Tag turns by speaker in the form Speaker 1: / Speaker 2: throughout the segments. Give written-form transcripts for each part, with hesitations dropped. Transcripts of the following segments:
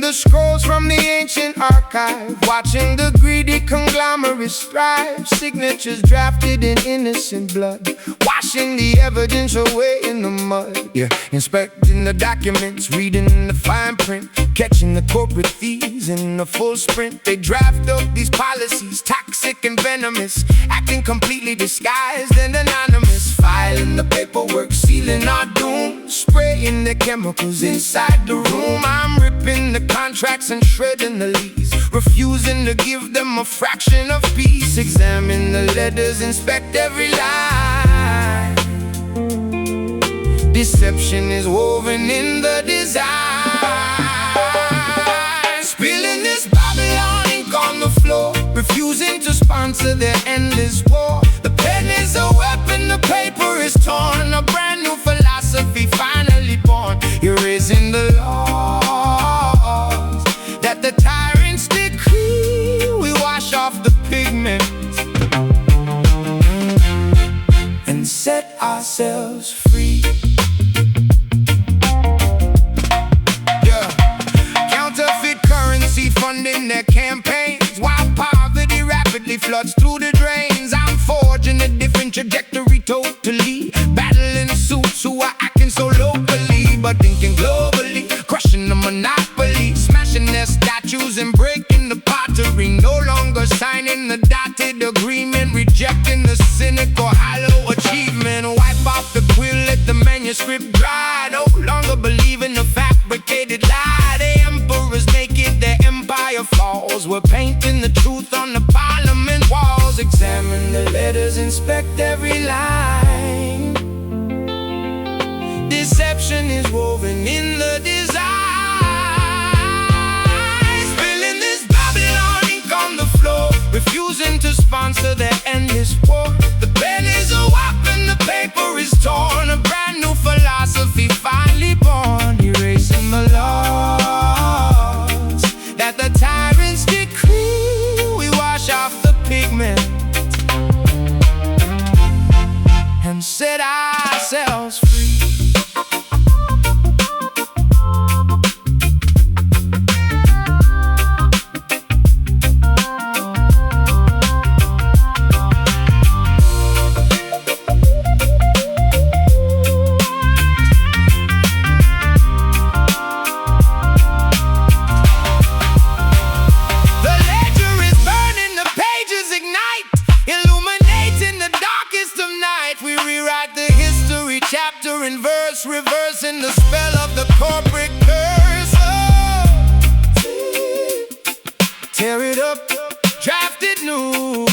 Speaker 1: the scrolls from the ancient archive, watching the greedy conglomerates thrive. Signatures drafted in innocent blood, washing the evidence away in the mud. Yeah, inspecting the documents, reading the fine print, catching the corporate thieves in the full sprint. They draft up these policies, toxic and venomous, acting completely disguised and anonymous. Filing the paperwork, sealing our doom, spraying the chemicals inside the room. I'm ripping the contracts and shredding the lease, refusing to give them a fraction of peace. Examine the letters, inspect every line. Deception is woven in the design. Spilling this Babylon ink on the floor, refusing to sponsor their endless war. The pen is a weapon, the paper is torn, a brand new philosophy finally born. Erasing the laws that the tyrants decree. We wash off the pigment and set ourselves free. Counterfeit currency funding their campaigns, while poverty rapidly floods through the drains. I'm forging a different trajectory totally, battling suits who are acting so locally but thinking globally, crushing the monopoly, smashing their statues and breaking the pottery. No longer signing the dotted agreement, rejecting the cynical hollow achievement. Wipe off the quill, let the manuscript dry. No longer believe in the fabricated lie. The emperors make it, their empire falls. We're painting the truth on the parliament walls. Examine the letters, inspect every line. Deception is woven in the design. Spilling this Babylon ink on the floor, refusing to sponsor their endless war. The pen is a weapon, the paper is torn, a brand new philosophy finally born. Erasing the laws that the tyrants decree. We wash off the pigment and set ourselves free. Chapter and verse, reversing the spell of the corporate curse. Oh, tear it up, draft it new.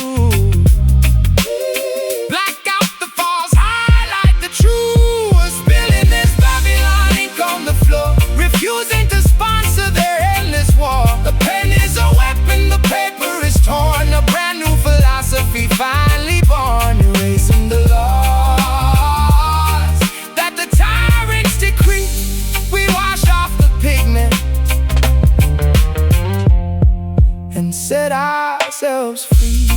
Speaker 1: Black out the false, highlight the true. Spilling this Babylon ink on the floor, refusing to sponsor their endless war. The pen is a weapon, the paper is torn, a brand new philosophy finally born. Erasing the law and set ourselves free.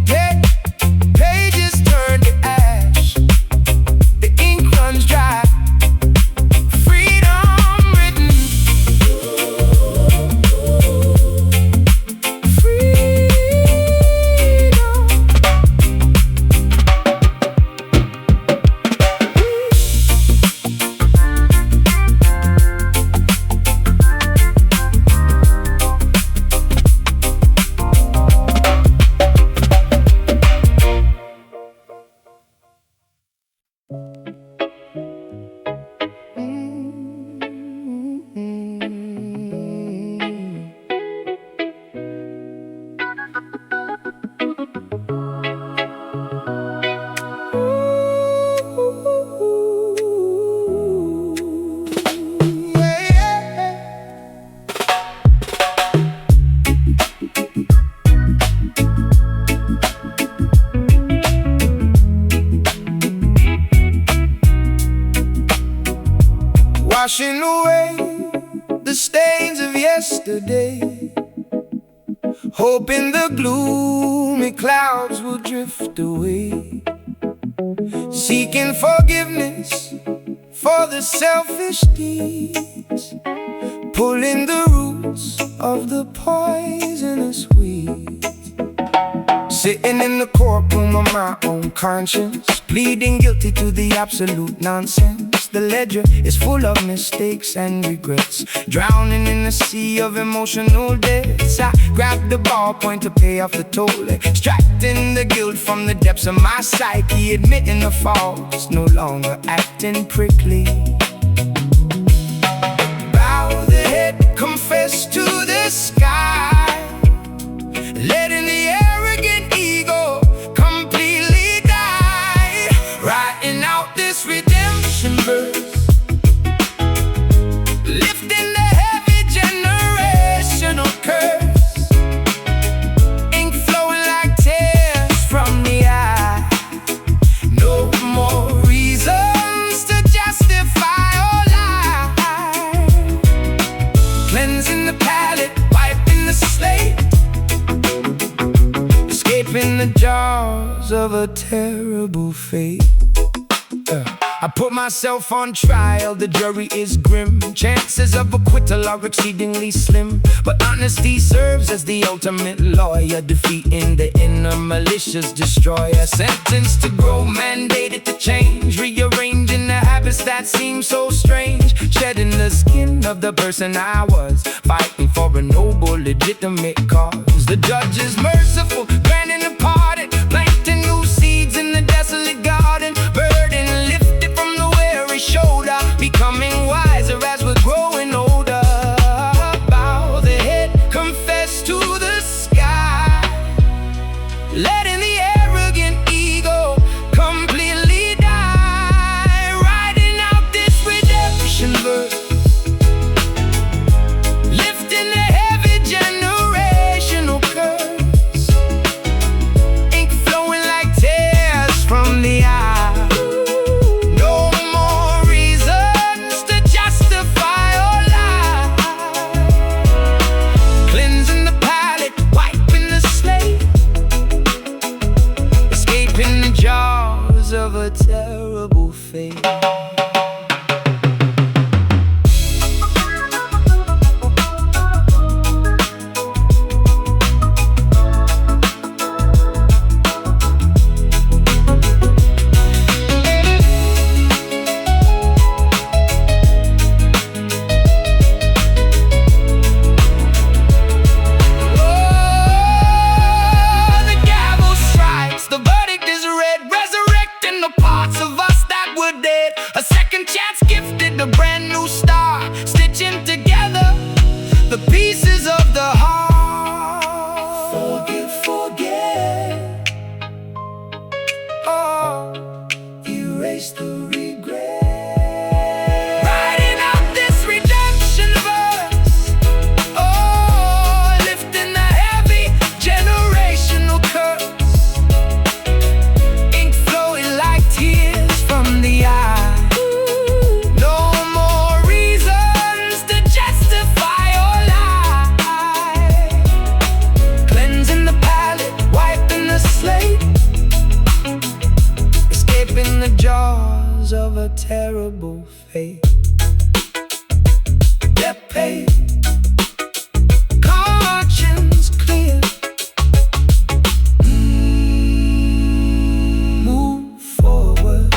Speaker 1: Yeah, pages turn to ash, the ink runs dry. Freedom written, washing away the stains of yesterday, hoping the gloomy clouds will drift away, seeking forgiveness for the selfish deeds pulling the roots of the poisonous weed. Sitting in the courtroom of my own conscience, pleading guilty to the absolute nonsense. The ledger is full of mistakes and regrets, drowning in a sea of emotional debts. I grab the ballpoint to pay off the toll, extracting the guilt from the depths of my psyche, admitting the faults, no longer acting prickly. Bow the head, confess to the sky, letting the arrogant ego completely die. Writing out this redemption verse, lifting the heavy generational curse, ink flowing like tears from the eye. No more reasons to justify or lie, cleansing the palate, wiping the slate, escaping the jaws of a terrible fate. I put myself on trial, the jury is grim. Chances of acquittal are exceedingly slim, but honesty serves as the ultimate lawyer, defeating the inner malicious destroyer. Sentenced to grow, mandated to change, rearranging the habits that seem so strange, shedding the skin of the person I was, fighting for a noble, legitimate cause. The judge is merciful, granting a pardon, planting new seeds in the desolate garden, burden lifted from the weary shoulder, becoming wiser as we're growing older. Bow the head, confess to the sky, letting the arrogant ego completely die. Writing out this redemption verse, lifting the heavy generational curse, ink flowing like tears from the eye. No more reasons to justify or lie, cleansing the palate, wiping the slate, escaping the jaws of a terrible fate. A second chance gifted, a brand new star, stitching together the pieces of the heart. Forget, oh, erase the regret. Writing out this redemption verse, oh, lifting the heavy generational curse, ink flowing like tears from the eye. In the jaws of a terrible fate. Debt paid, conscience clear, move forward.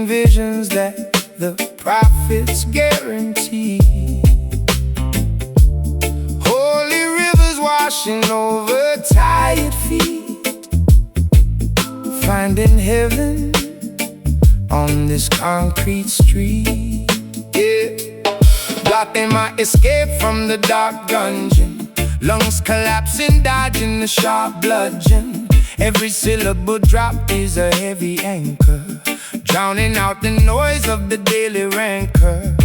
Speaker 1: Visions that the prophets guarantee, holy rivers washing over tired feet, finding heaven on this concrete street. Yeah, blocking my escape from the dark dungeon. Lungs collapsing, dodging the sharp bludgeon. Every syllable drop is a heavy anchor, drowning out the noise of the daily rancor.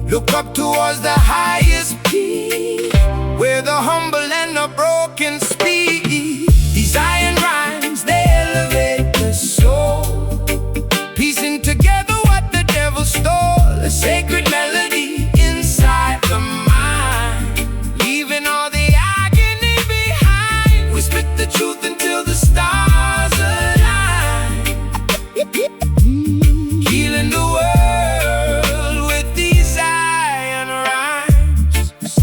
Speaker 1: Look up towards the highest peak, where the humble and the broken speak. These iron rhymes, they elevate the soul, piecing together what the devil stole. A sacred melody inside the mind, leaving all the agony behind. We spit the truth until the stars align, healing the world with these iron rhymes.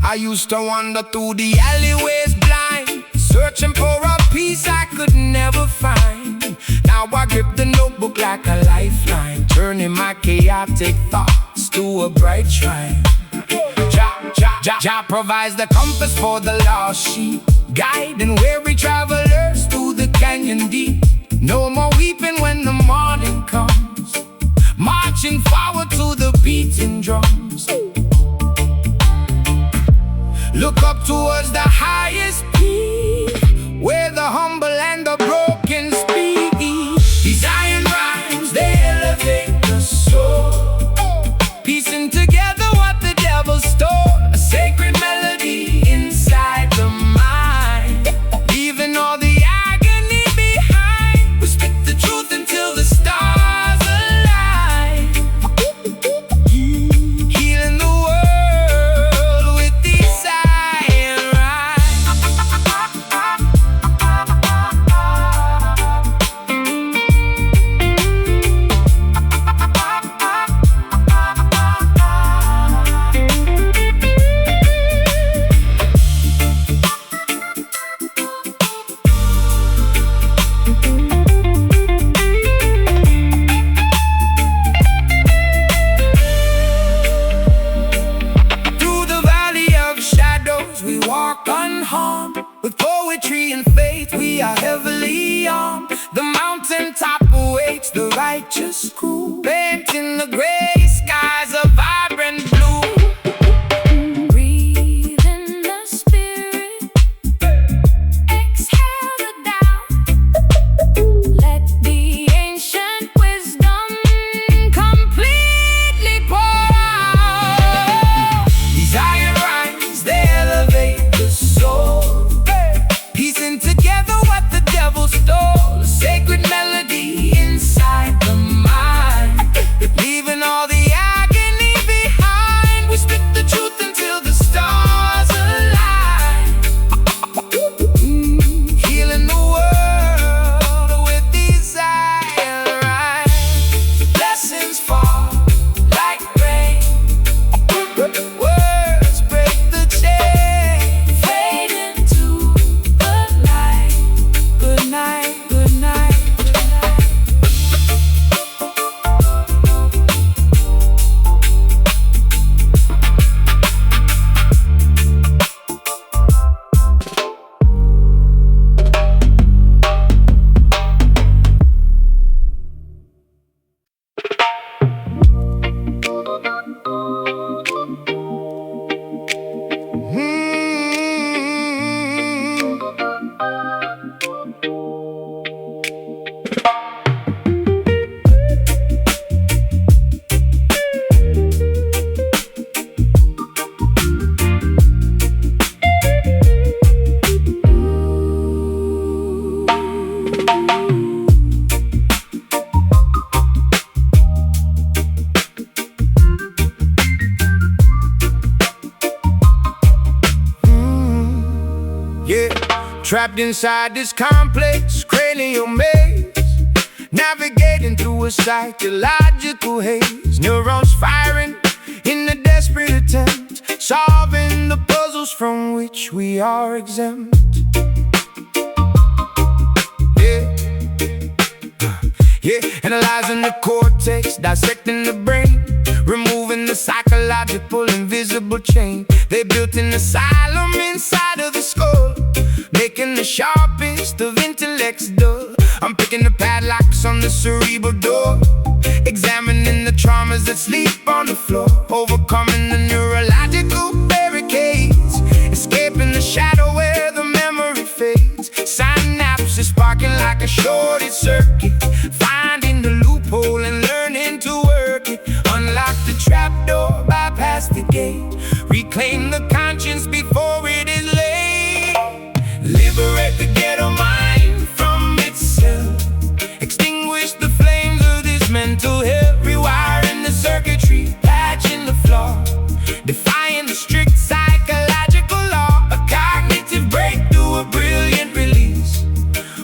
Speaker 1: I used to wander through the alleyways blind, searching for a peace I could never find. Now I grip the notebook like a lifeline, turning my chaotic thoughts to a bright shrine. Jah provides the compass for the lost sheep, guiding weary travelers through the canyon deep. No more weeping when the morning comes, marching forward to the beating drums. Look up towards the highest peak, where the humble and the broken speak. These iron rhymes, they elevate the soul, piecing together what the devil stole. A sacred melody inside the mind, leaving all the agony behind. We spit the truth until the stars align, healing the world with these iron rhymes. Through the valley of shadows we walk unharmed, with poetry and faith we are heavily armed. The mountaintop awaits the righteous crew, painting the gray skies a vibrant blue. Breathe in the spirit, exhale the doubt. Let the ancient wisdom completely pour out. These iron rhymes, they elevate the soul, piecing together what the devil stole. A sacred melody inside the mind, leaving all the agony behind. We spit the truth until the stars align, healing the world with these iron rhymes. Blessings fall like rain, words break the chain, fade into the light. Good night, good night, good night. Yeah, trapped inside this complex cranial maze, navigating through a psychological haze. Neurons firing in a desperate attempt, solving the puzzles from which we are exempt. Yeah, analyzing the cortex, dissecting the brain, removing the psychological invisible chain. They built an asylum inside of the skull, making making the sharpest of intellects dull. I'm picking the padlocks on the cerebral door, examining the traumas that sleep on the floor, overcoming the neurological barricades, escaping the shadow where the memory fades. Synapses sparking like a shorted circuit, finding the loophole and learning to work it. Unlock the trapdoor, bypass the gate, reclaim the conscience before it is late. Liberate the ghetto mind from itself, extinguish the flames of this mental hell, rewiring the circuitry, patching the flaw, defying the strict psychological law. A cognitive breakthrough, a brilliant release,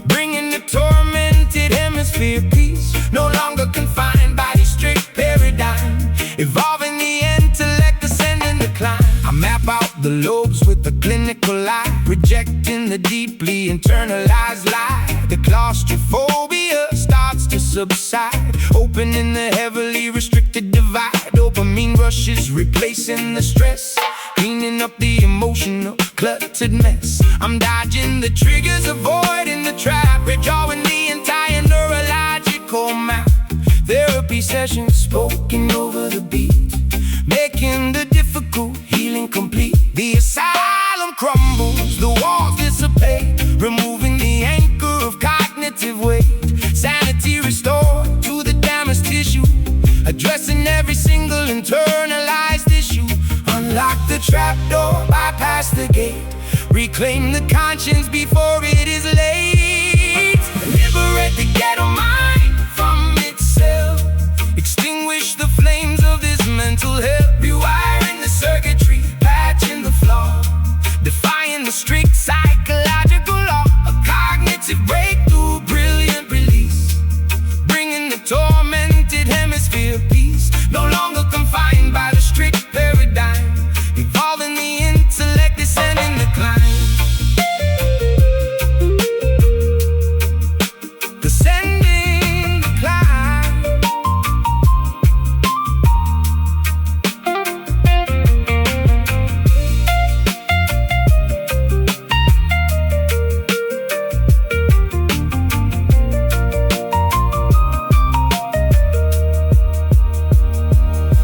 Speaker 1: bringing the tormented hemisphere peace. No longer confined by the strict paradigm, evolving the intellect, ascending the climb. I map out the lobes with a clinical eye, rejecting the deeply internalized lie. The claustrophobia starts to subside, opening the heavily restricted divide. Dopamine rushes, replacing the stress, cleaning up the emotional cluttered mess. I'm dodging the triggers, avoiding the trap, redrawing the entire neurological map. Therapy sessions spoken over the beat, making the difficult healing complete. The asylum crumbles, the walls dissipate, removing the anchor of cognitive weight. Sanity restored to the damaged tissue, addressing every single internalized issue. Unlock the trapdoor, bypass the gate, reclaim the conscience before it is late. Liberate the ghetto mind from itself, extinguish the flames of this mental hell, rewiring the circuitry, patching the flaw, defying the strict psychological law. A cognitive breakthrough, brilliant release, bringing the tormented hemisphere peace. No longer confined by the strict paradigm, evolving the intellect, descending the climb. Descending the climb.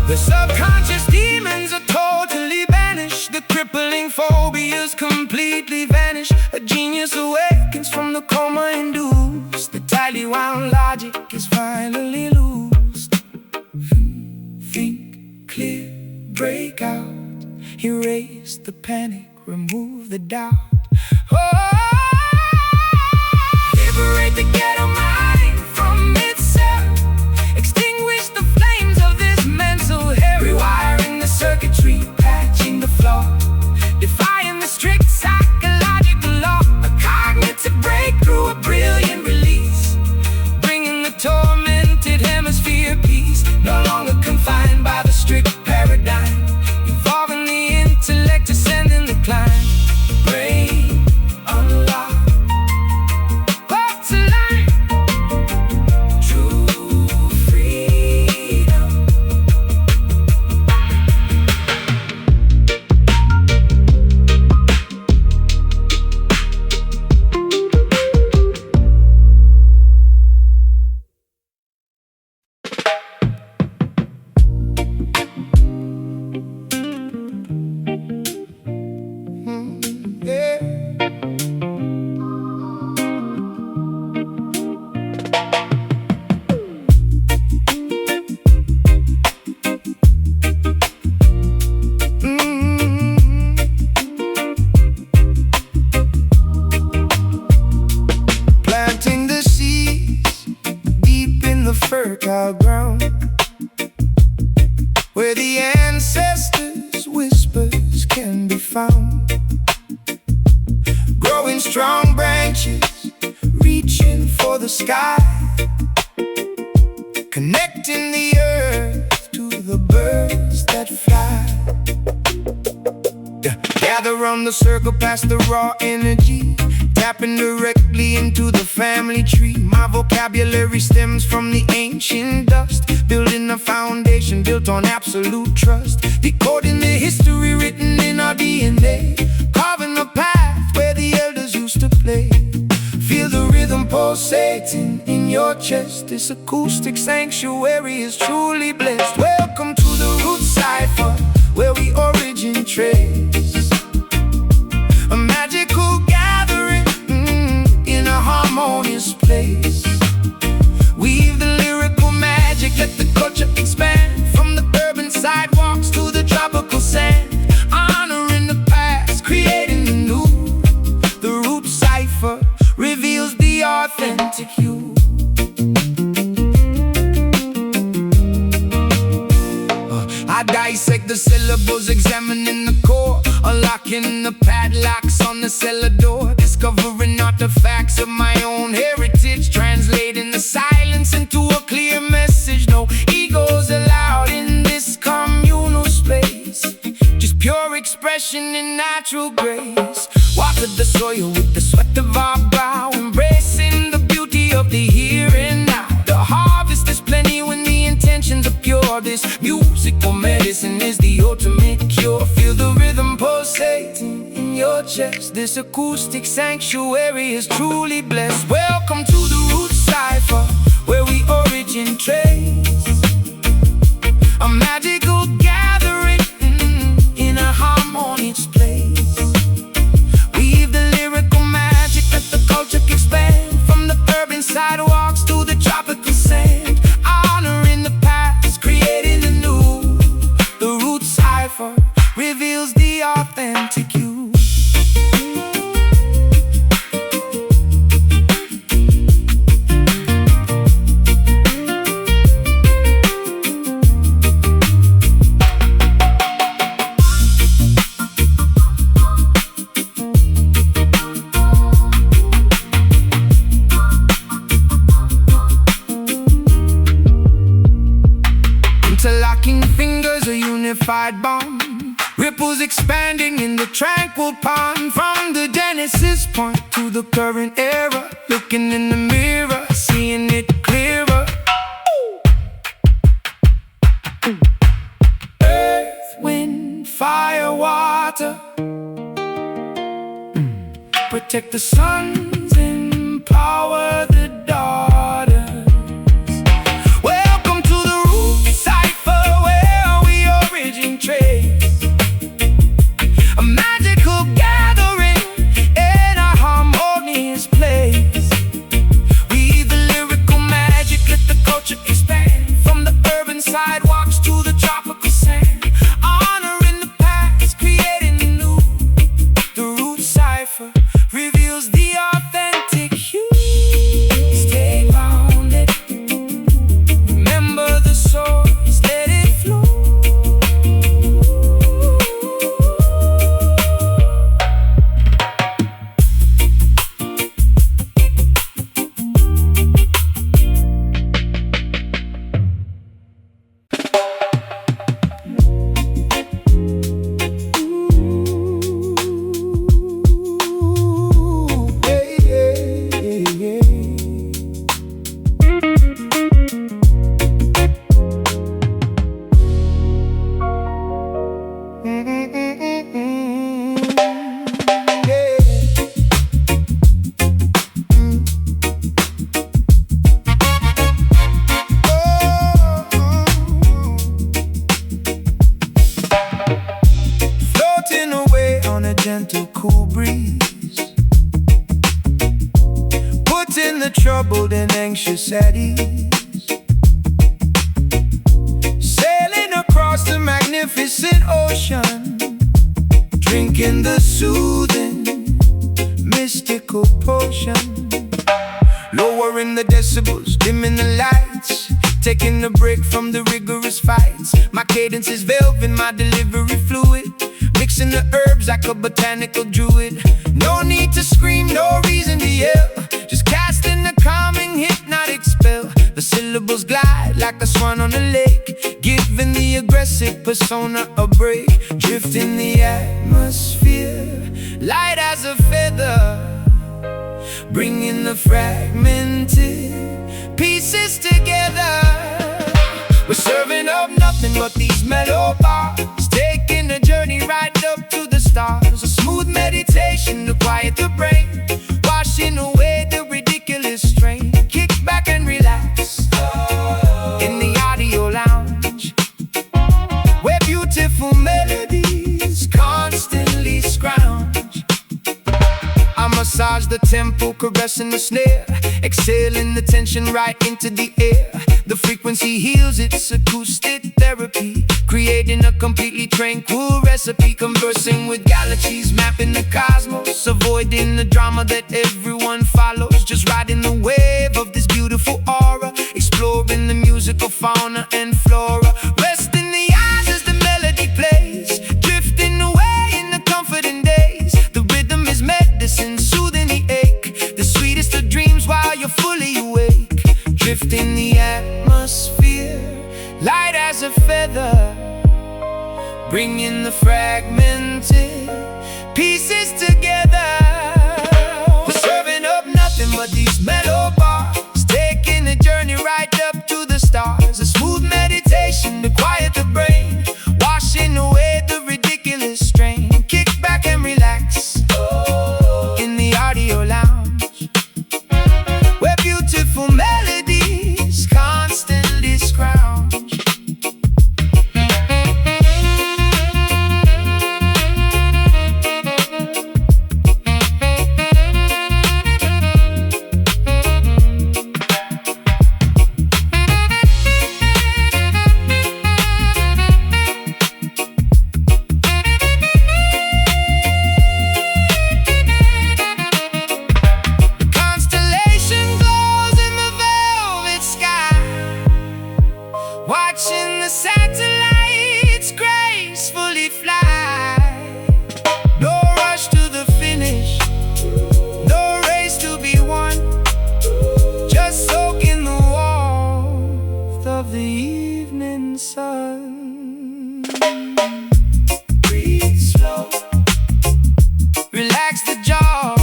Speaker 1: The subconscious demons are totally banished, the crippling phobias completely vanish. A genius awakens from the coma induced, the tightly wound logic is finally loosed. Think clear, break out, erase the panic, remove the doubt. Oh, liberate the ghetto mind from itself, extinguish the flames of this mental hell, rewiring the circuitry, patching the flaw, defying the strict psychological law. A cognitive breakthrough, a brilliant release, bringing the tormented hemisphere peace. No longer confined by the strict paradigm, evolving the intellect, ascending the climb. Brain unlock, what's alive? True freedom. Yeah. Planting the seeds deep in the fertile ground, where the ancestors' whispers can be found. Growing strong branches, reaching for the sky, connecting the earth to the birds that fly. Gather around the circle past the raw energy, tapping directly into the family tree. My vocabulary stems from the ancient dust, building a foundation built on absolute trust. Decoding the history written in our DNA, carving a path where the elders used to play. pulsating in your chest. This acoustic sanctuary is truly blessed. Welcome to the root cipher, where we origin trace. A magical gathering in a harmonious place. Weave the lyrical magic, let the culture expand. From the urban sidewalks to the tropical sand. Honoring the past, creating the new. The root cipher reveals the authentic you. I dissect the syllables, examining the core, unlocking the padlocks on the cellar door, discovering artifacts of my own heritage, translating the silence into a clear message. No egos allowed in this communal space, just pure expression and natural grace. Water the soil with the sweat of our brow, embracing the beauty of the here and now. The harvest is plenty when the intentions are pure. This musical medicine is the ultimate cure. Feel the rhythm pulsating in your chest. This acoustic sanctuary is truly blessed. Welcome to the root cipher, where we origin trace. A magical gathering in a harmonious place. Weave the lyrical magic, let the culture expand. From the urban sidewalks to the tropical sand. Honoring the past, creating the new. The root cipher reveals the authentic you. Interlocking fingers, a unified bond. Ripples expanding in the tranquil pond. From the Genesis point to the current era. Looking in the mirror, seeing it clearer. Earth, wind, fire, water. Protect the sons, empower the daughters. Welcome to the root cipher, where we origin trace. A magical gathering in a harmonious place. Weave the lyrical magic, let the culture expand. From the urban sidewalks to the tropical sand. Honoring the past, creating the new. The root cipher reveals the authentic you. Stay grounded, remember the source, let it flow. Floating away on a gentle, cool breeze. Putting the troubled and anxious at ease. Sailing across the magnificent ocean. Drinking the soothing, mystical potion. Lowering the decibels, dimming the lights. Taking a break from the rigorous fights. My cadence is velvet, my delivery fluid. Mixing the herbs like a botanical druid. No need to scream, no reason to yell. Just casting a calming hypnotic spell. The syllables glide like a swan on a lake. Giving the aggressive persona a break. Drifting the atmosphere, light as a feather. Bringing the fragmented pieces together. We're serving up nothing but these mellow bars. Taking a journey right up to the stars. A smooth meditation to quiet the brain. Washing away the ridiculous strain. massage the tempo, caressing the snare, exhaling the tension right into the air. The frequency heals, it's acoustic therapy, creating a completely tranquil recipe. Conversing with galaxies, mapping the cosmos, avoiding the drama that everyone follows. Just riding the wave of this beautiful aura, exploring the musical fauna and flora. Rest in the eyes as the melody plays, drifting away in the comforting days. The rhythm is medicine, soothing the ache, the sweetest of dreams while you're fully awake. Drifting the atmosphere, light as a feather, bringing the fragmented pieces together. We're serving up nothing but these mellow bars, taking a journey right up to the stars. A smooth meditation to quiet the brain, washing away the ridiculous strain. Kick back and relax in the audio lounge, where beautiful melodies constantly scrounge. Watching the satellites gracefully fly. No rush to the finish, no race to be won, just soak in the warmth of the evening sun. Breathe slow, relax the jaw,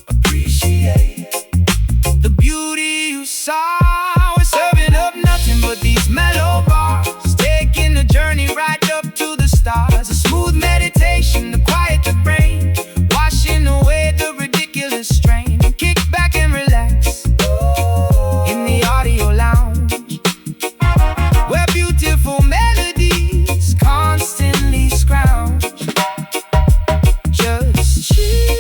Speaker 1: appreciate the beauty you saw. These mellow bars, taking a journey right up to the stars. A smooth meditation to quiet the brain, washing away the ridiculous strain. Kick back and relax in the audio lounge, where beautiful melodies constantly scrounge. Just chill,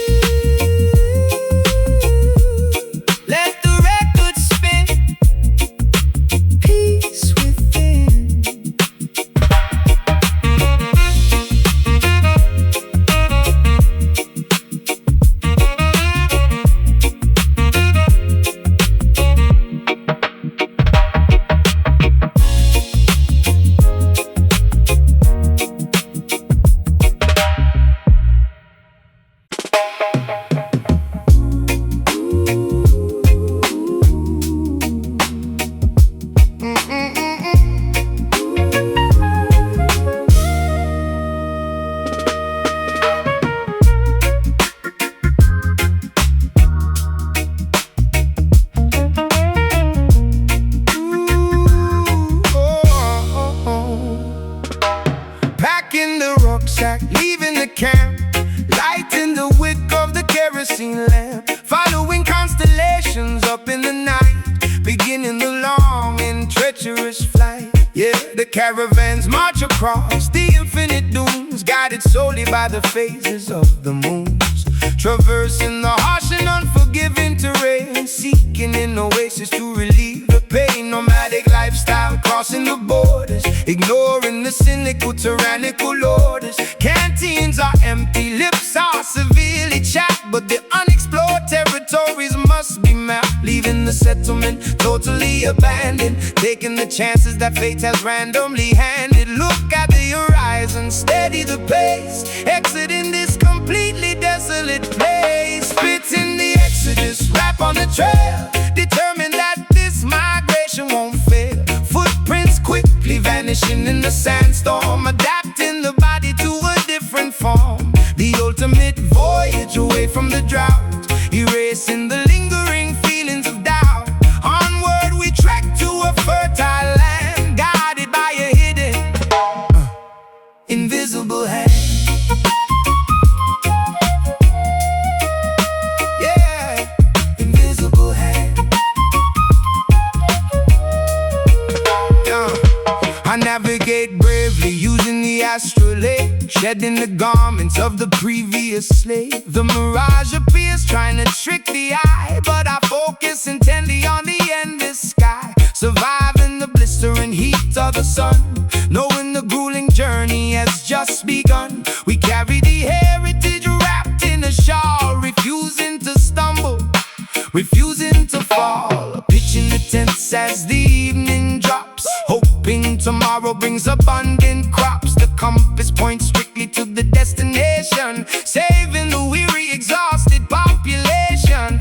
Speaker 1: let the record spin, peace within. Packing the rucksack, leaving the camp, lighting the wick of the kerosene lamp, following constellations up in the night, beginning the long and treacherous flight. Yeah, the caravans march across the infinite dunes, guided solely by the phases of the moons, traversing the harsh and unforgiving terrain, seeking an oasis to relieve the pain. Nomadic lifestyle, crossing the borders, ignoring the cynical, tyrannical orders. Canteens are empty, lips are severely chapped, but the unexplored territories must be mapped. Leaving the settlement totally abandoned, taking the chances that fate has randomly handed. Look at the horizon, steady the pace, exiting this completely desolate place. Spitting the exodus, rap on the trail, determined that this migration won't fail. Footprints quickly vanishing in the sandstorm, adapting the body to a different form. The ultimate voyage away from the drought, erasing the lingering feelings of doubt. Onward we trek to a fertile land, guided by a hidden, invisible hand. Yeah, invisible hand. I navigate bravely using the astrolabe, shedding the garments of the previous slave. The mirage appears trying to trick the eye, but I focus intently on the endless sky, surviving the blistering heat of the sun, knowing the grueling journey has just begun. We carry the heritage wrapped in a shawl, refusing to stumble, refusing to fall, pitching the tents as the evening drops, hoping tomorrow brings abundant crops. The compass points strictly to the destination, saving the weary, exhausted population.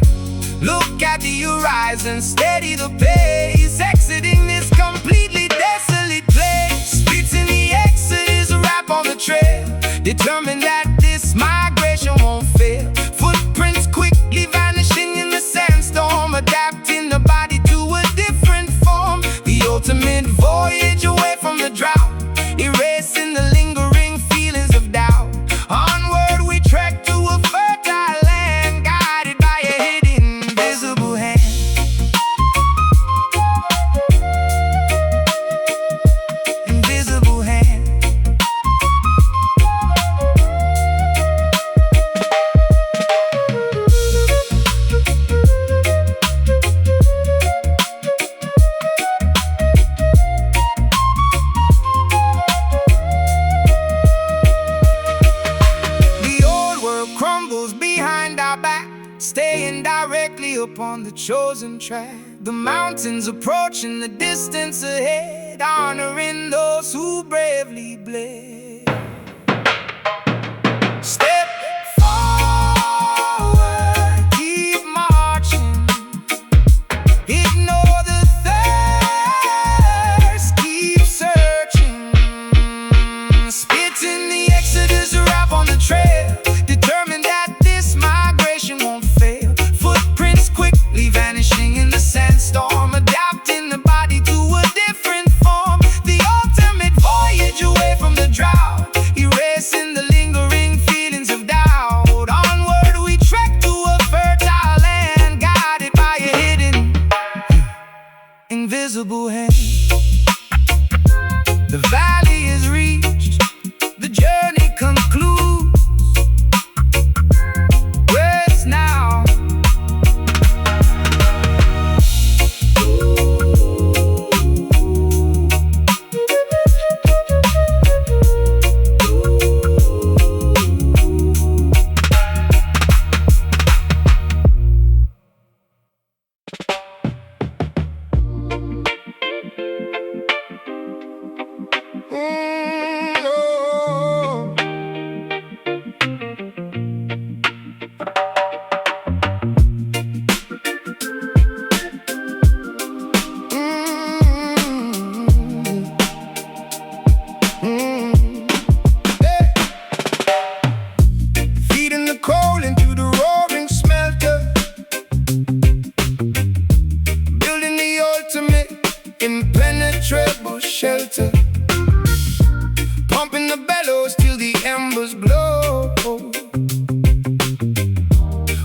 Speaker 1: Look at the horizon, steady the pace, exiting this completely desolate place. Spirits in the exodus wrap on the trail, determined that this migration won't fail. Footprints quickly vanishing in the sandstorm, adapting the body to a different form. The ultimate voyage away from the drought, erasing the lingering feelings of doubt. Onward we trek to a fertile land, guided by a hidden, invisible hand. Invisible hand. Behind our back, staying directly upon the chosen track. The mountains approaching, the distance ahead, honoring those who bravely bled. Step forward, keep marching, ignore the thirst, keep searching. Spit in the exodus, rap on the trail, determined that this migration won't fail. Footprints quickly vanishing in the sandstorm, adapting the body to a different form. The ultimate voyage away from the drought, erasing the lingering feelings of doubt. Onward we trek to a fertile land, guided by a hidden, invisible hand. The valley is reached, the journey concludes. Now impenetrable shelter, pumping the bellows till the embers glow,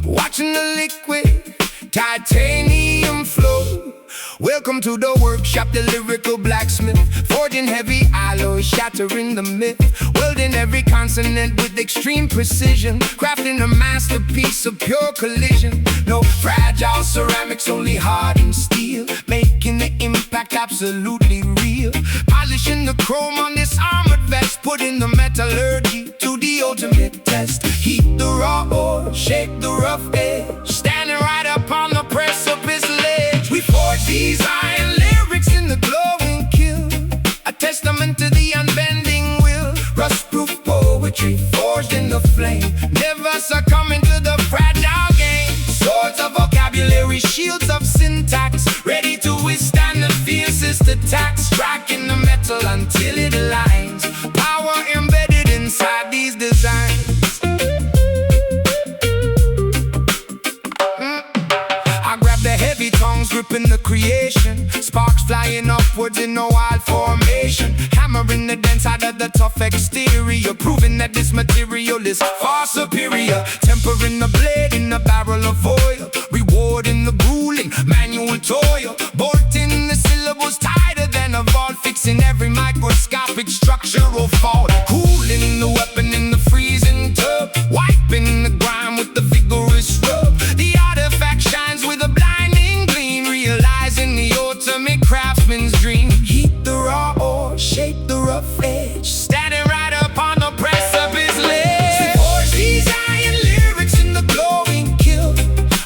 Speaker 1: watching the liquid titanium flow. Welcome to the workshop, the lyrical blacksmith, forging heavy alloys, shattering the myth, welding every consonant with extreme precision, crafting a masterpiece of pure collision. No fragile ceramics, only hardened steel, making the impact absolutely real. Polishing the chrome on this armored vest, putting the metallurgy to the ultimate test. Heat the raw ore, shape the rough edge, standing right up on the precipice ledge. We forge these iron lyrics in the glowing kiln, a testament to the unbending will. Rust-proof poetry forged in the flame, never succumbing to the fragile game. Swords of vocabulary, shields of syntax, ready to withstand the fiercest attacks, striking the metal until it aligns. Power embedded inside these designs. I grab the heavy tongues, gripping the creation, sparks flying upwards in a wild formation, hammering the dense side of the tough exterior, proving that this material is far superior. Tempering the blade in a barrel of oil, rewarding the grueling manual toil, bolting the syllables tighter than a vault, fixing every microscopic structural fault, cooling the weapon with the vigorous rub. The artifact shines with a blinding gleam, realizing the ultimate craftsman's dream. Heat the raw ore, shape the rough edge, standing right upon the precipice ledge. Forge these iron lyrics in the glowing kiln,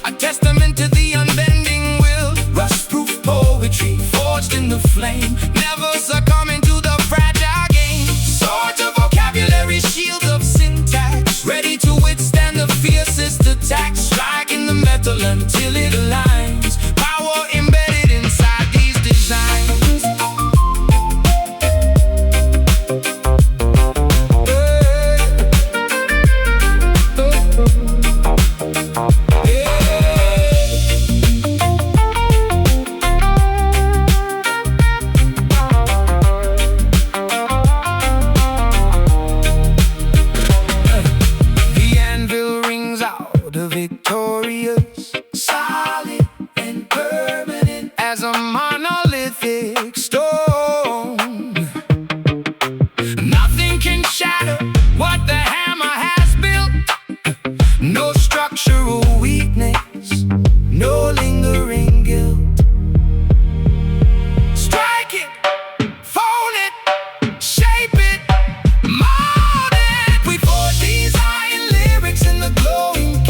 Speaker 1: a testament to the unbending will. Rust-proof poetry forged in the flame, never succumbing to the fragile game. Swords of vocabulary, shields of syntax, ready to withstand the fiercest attacks. Striking the metal until it aligns, power embedded inside these designs. Victorious, solid and permanent as a monolithic stone. Nothing can shatter what the hammer has built. No structural weakness, no lingering guilt. Strike it, fold it, shape it, mold it. We forge these iron lyrics in the glowing,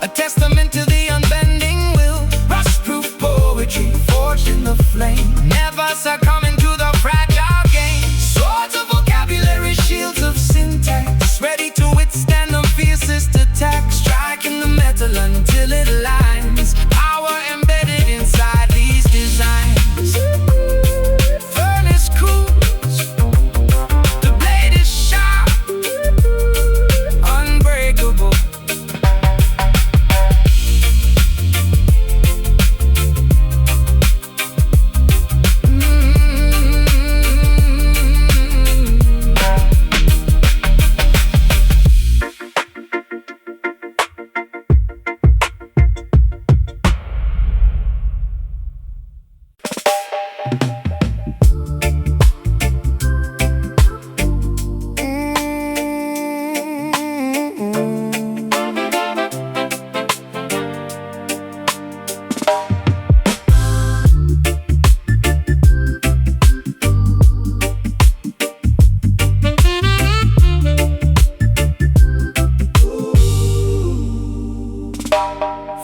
Speaker 1: a testament to the unbending will. Rust-proof poetry forged in the flame, never succumbing to the fragile game. Swords of vocabulary, shields of syntax, ready to withstand the fiercest attack. Striking the metal until it aligns, power embedded inside these designs. Furnace cools, the blade is sharp, unbreakable.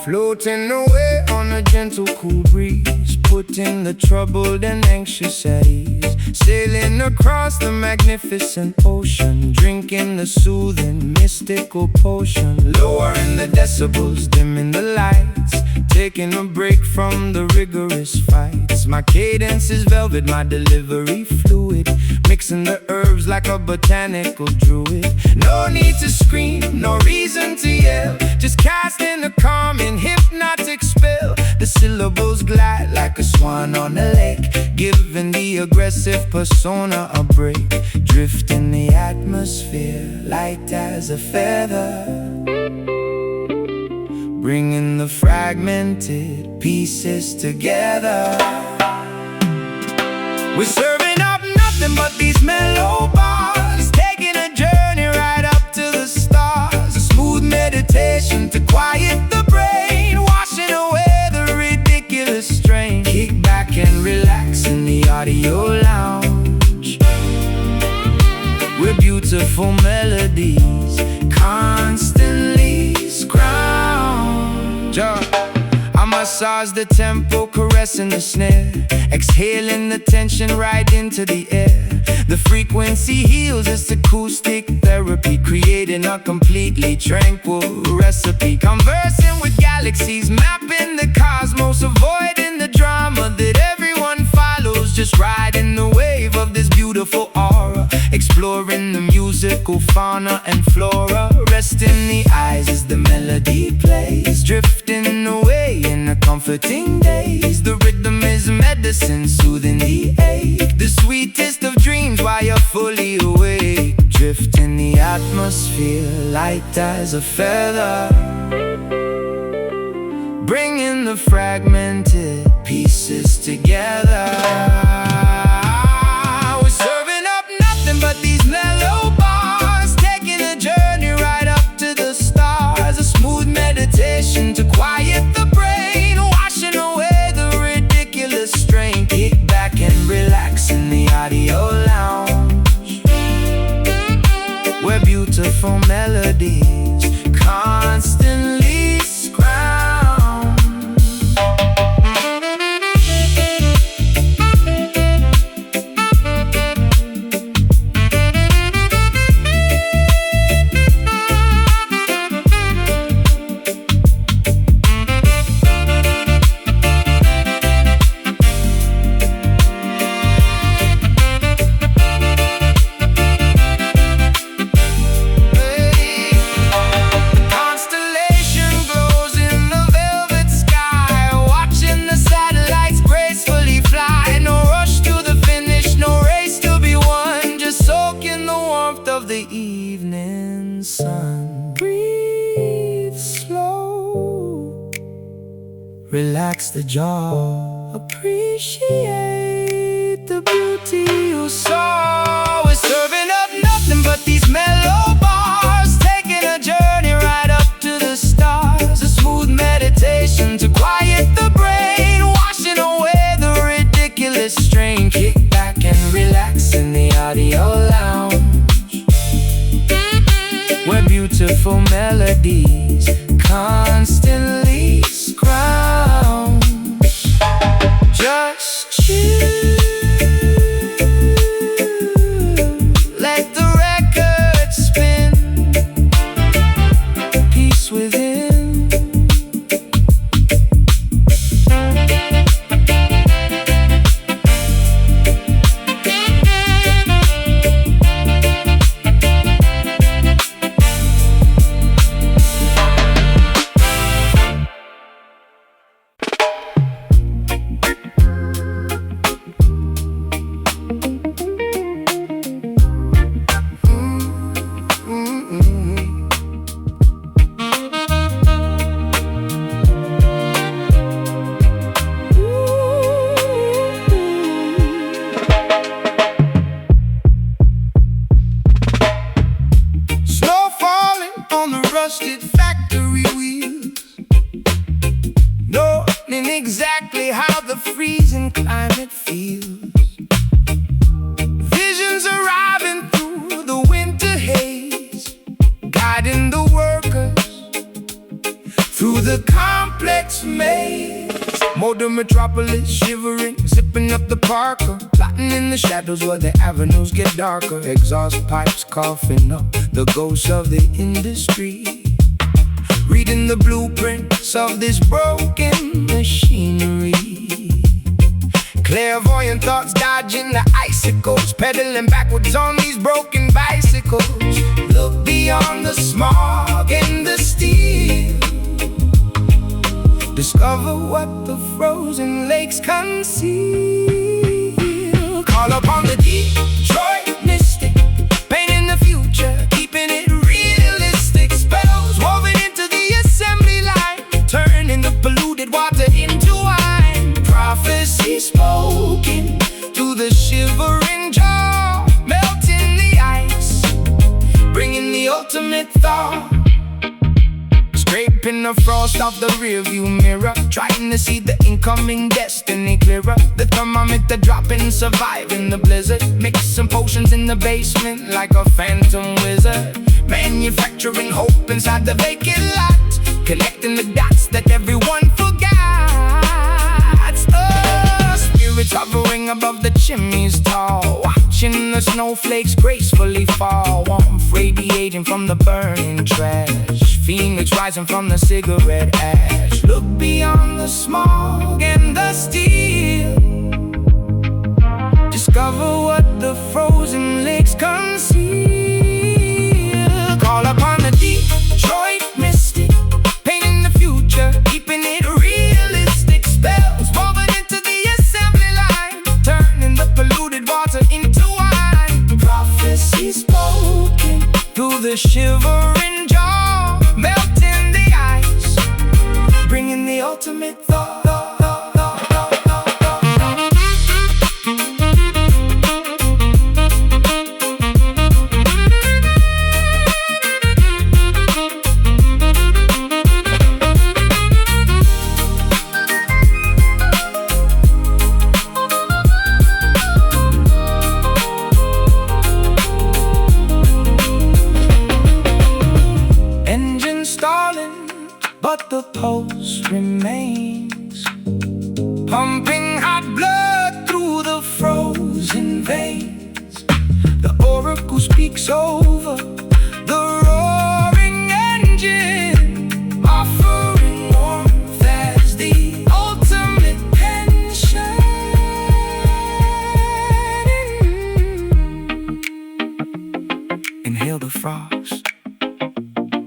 Speaker 1: Floating away on a gentle cool breeze, putting the troubled and anxious at ease. Sailing across the magnificent ocean, drinking the soothing mystical potion. Lowering the decibels, dimming the lights, taking a break from the rigorous fights. My cadence is velvet, my delivery fluid, mixing the herbs like a botanical druid. No need to scream, no reason to yell, just casting a calm and hypnotic spell. The syllables glide like a swan on a lake, giving the aggressive persona a break. Drift in the atmosphere, light as a feather, bringing the fragmented pieces together. We're serving up nothing but these mellow bars, taking a journey right up to the stars. A smooth meditation to quiet the brain, washing away the ridiculous strain. Kick back and relax in the audio lounge, with beautiful melodies constantly scrounged. I massage the tempo, caressing the snare, exhaling the tension right into the air. The frequency heals, it's acoustic therapy, creating a completely tranquil recipe. Conversing with galaxies, mapping the cosmos, avoiding the drama that everyone follows. Just riding the wave of this beautiful aura, exploring the musical fauna and flora. Rest in the eyes as the melody plays, drifting away in a comforting daze. The rhythm is medicine, soothing the ache, the sweetest of dreams while you're fully awake. Drift in the atmosphere, light as a feather, bringing the fragmented pieces together. We're serving up nothing but these mellow bars, taking a journey right up to the stars. A beautiful melodies constantly scrounge. Of the evening sun, breathe slow, relax the jaw, appreciate the beauty you saw. We're serving up nothing but these mellow bars, taking a journey right up to the stars. A smooth meditation to quiet the brain, washing away the ridiculous strain. Kick back and relax in the audio lounge, where beautiful melodies constantly scrounge. Just chill, let the record spin, peace within. Rusted factory wheels, knowing exactly how the freezing climate feels. Visions arriving through the winter haze, guiding the workers through the complex maze. Motor metropolis shivering, zipping up the Parker, plotting in the shadows where the avenues get darker. Exhaust pipes coughing up the ghosts of the industry, reading the blueprints of this broken machinery. Clairvoyant thoughts dodging the icicles, pedaling backwards on these broken bicycles. Look beyond the smog and the steel, discover what the frozen lakes conceal. Call upon the Detroit mystic, painting the future, keeping it realistic. Spells woven into the assembly line, turning the polluted water into wine. Prophecy spoken to the shivering jaw, melting the ice, bringing the ultimate thaw. Scraping the frost off the rearview mirror, trying to see the incoming destiny clearer. The thermometer dropping, surviving the blizzard, mixing potions in the basement like a phantom wizard. Manufacturing hope inside the vacant lot, connecting the dots that everyone forgot. Spirits hovering above the chimneys tall, watching the snowflakes gracefully fall. Warmth radiating from the burning trash, phoenix rising from the cigarette ash. Look beyond the smog and the steel, discover what the frozen lakes conceal. Call upon the Detroit mystic, painting the future, keeping it realistic. Spells woven into the assembly line, turning the polluted water into wine. Prophecy spoken through the shivering jaw, melting the ice, bringing the ultimate thought. but the pulse remains, pumping hot blood through the frozen veins. The oracle speaks over the roaring engine, offering warmth as the ultimate pension. Inhale the frost,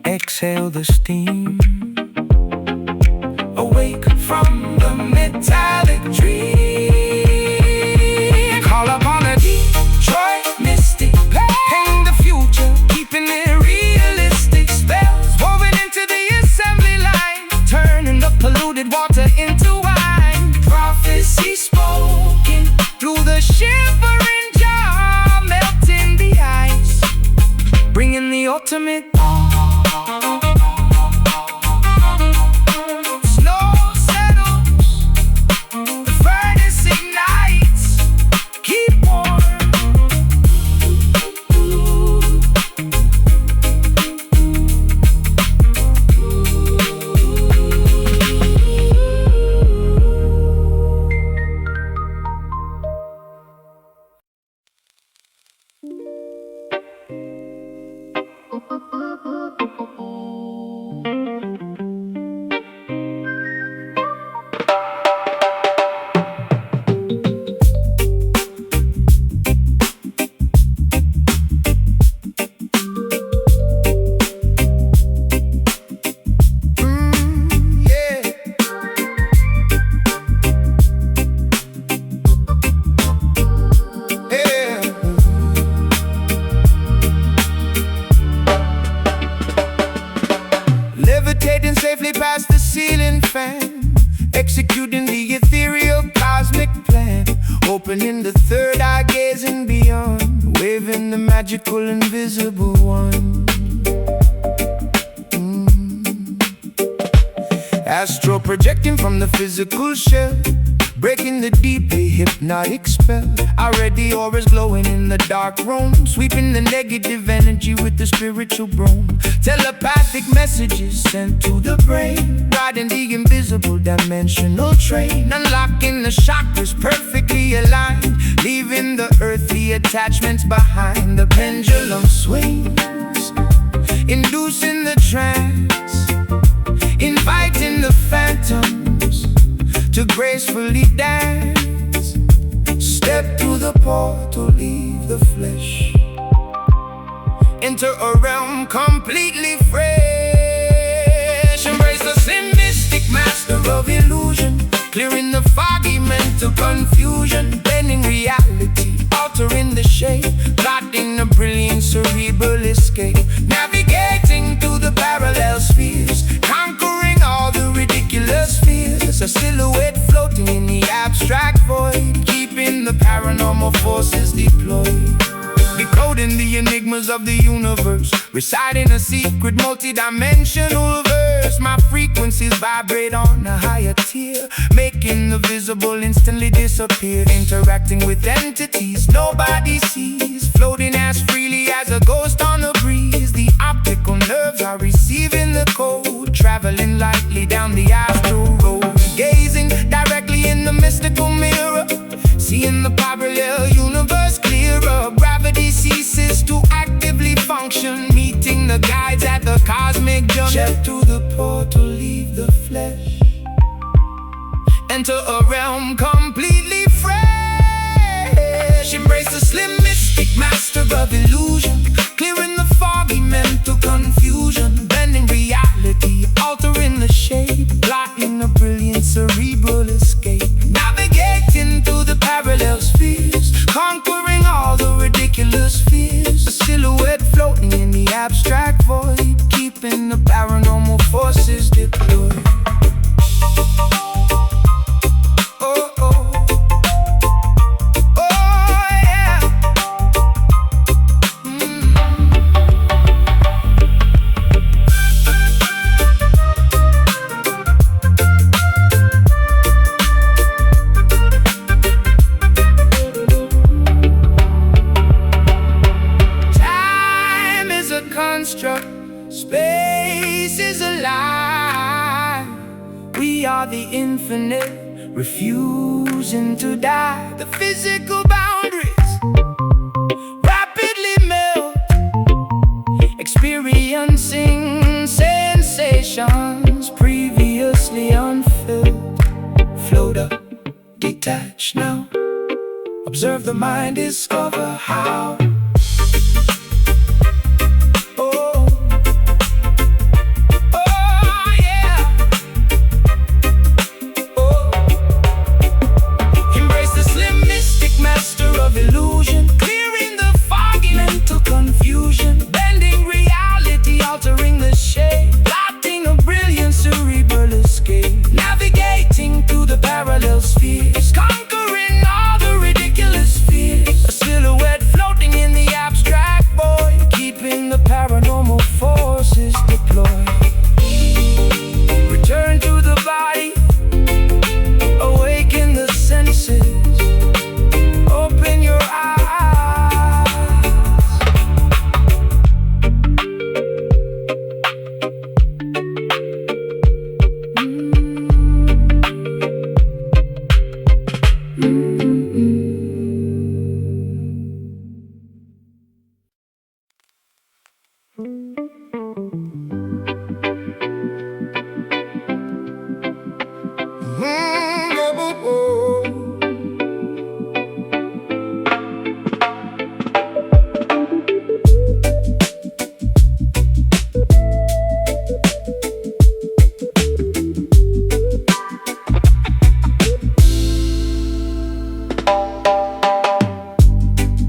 Speaker 1: exhale the steam, awake from the metallic dream. Call upon a Detroit mystic, paint the future, keeping it realistic. Spells woven into the assembly line, turning the polluted water into wine. Prophecy spoken through the shivering jar, melting the ice, bringing the ultimate. Levitating safely past the ceiling fan, executing the ethereal cosmic plan, opening the third eye, gazing beyond, waving the magical invisible one. Astro projecting from the physical shell, breaking the deeply hypnotic spell. Already auras glowing in the dark room, sweeping the negative energy with the spiritual broom. Telepathic messages sent to the brain, riding the invisible dimensional train, unlocking the chakras perfectly aligned, leaving the earthly attachments behind. The pendulum swings, inducing the trance, inviting the phantoms to gracefully dance. Step through the portal, leave the flesh, enter a realm completely fresh. Embrace the slim mystic master of illusion, clearing the foggy mental confusion, bending reality, altering the shape, plotting a brilliant cerebral escape, navigating through the parallel spheres, conquering all the ridiculous fears. A silhouette floating in the abstract void, keeping the paranormal forces deployed, decoding the enigmas of the universe, reciting a secret multi-dimensional verse. My frequencies vibrate on a higher tier, making the visible instantly disappear, interacting with entities nobody sees, floating as freely as a ghost on the breeze. The optical nerves are receiving the code, traveling lightly down the astral road, gazing directly in the mystical mirror, seeing the parallel universe clearer. Gravity ceases to actively function, meeting the guides at the cosmic junction. Step through the portal, leave the flesh, enter a realm completely fresh. Embrace the slim mystic master of illusion, clearing the foggy mental confusion, bending reality, altering the shape, plotting a brilliant cerebral escape, navigating through the parallel spheres, conquering all the ridiculous fears. A silhouette floating in the abstract void, keeping the paranormal forces deployed. Oh, oh. Oh, yeah. are the infinite, refusing to die. The physical boundaries rapidly melt, experiencing sensations previously unfelt. Float up, detach now. Observe the mind, discover how. Illusion, clearing the foggy mental confusion, bending reality, altering the shape, plotting a brilliant cerebral escape, navigating through the parallel spheres, conquering all the ridiculous fears. A silhouette floating in the abstract void, keeping the paranormal forces deployed. Return to the body, awaken the senses. Open your eyes.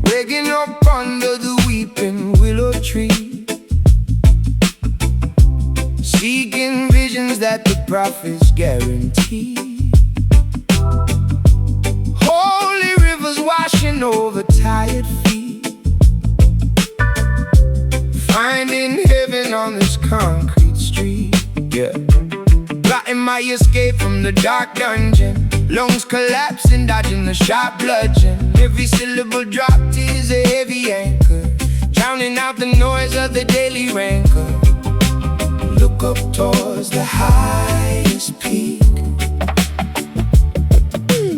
Speaker 1: Waking up under the weeping willow tree, seeking visions that the prophets guarantee. Holy rivers washing over tired feet, finding heaven on this concrete street. Yeah, plotting my escape from the dark dungeon, lungs collapsing, dodging the sharp bludgeon. Every syllable dropped is a heavy anchor, drowning out the noise of the daily rancor. Look up towards the highest peak,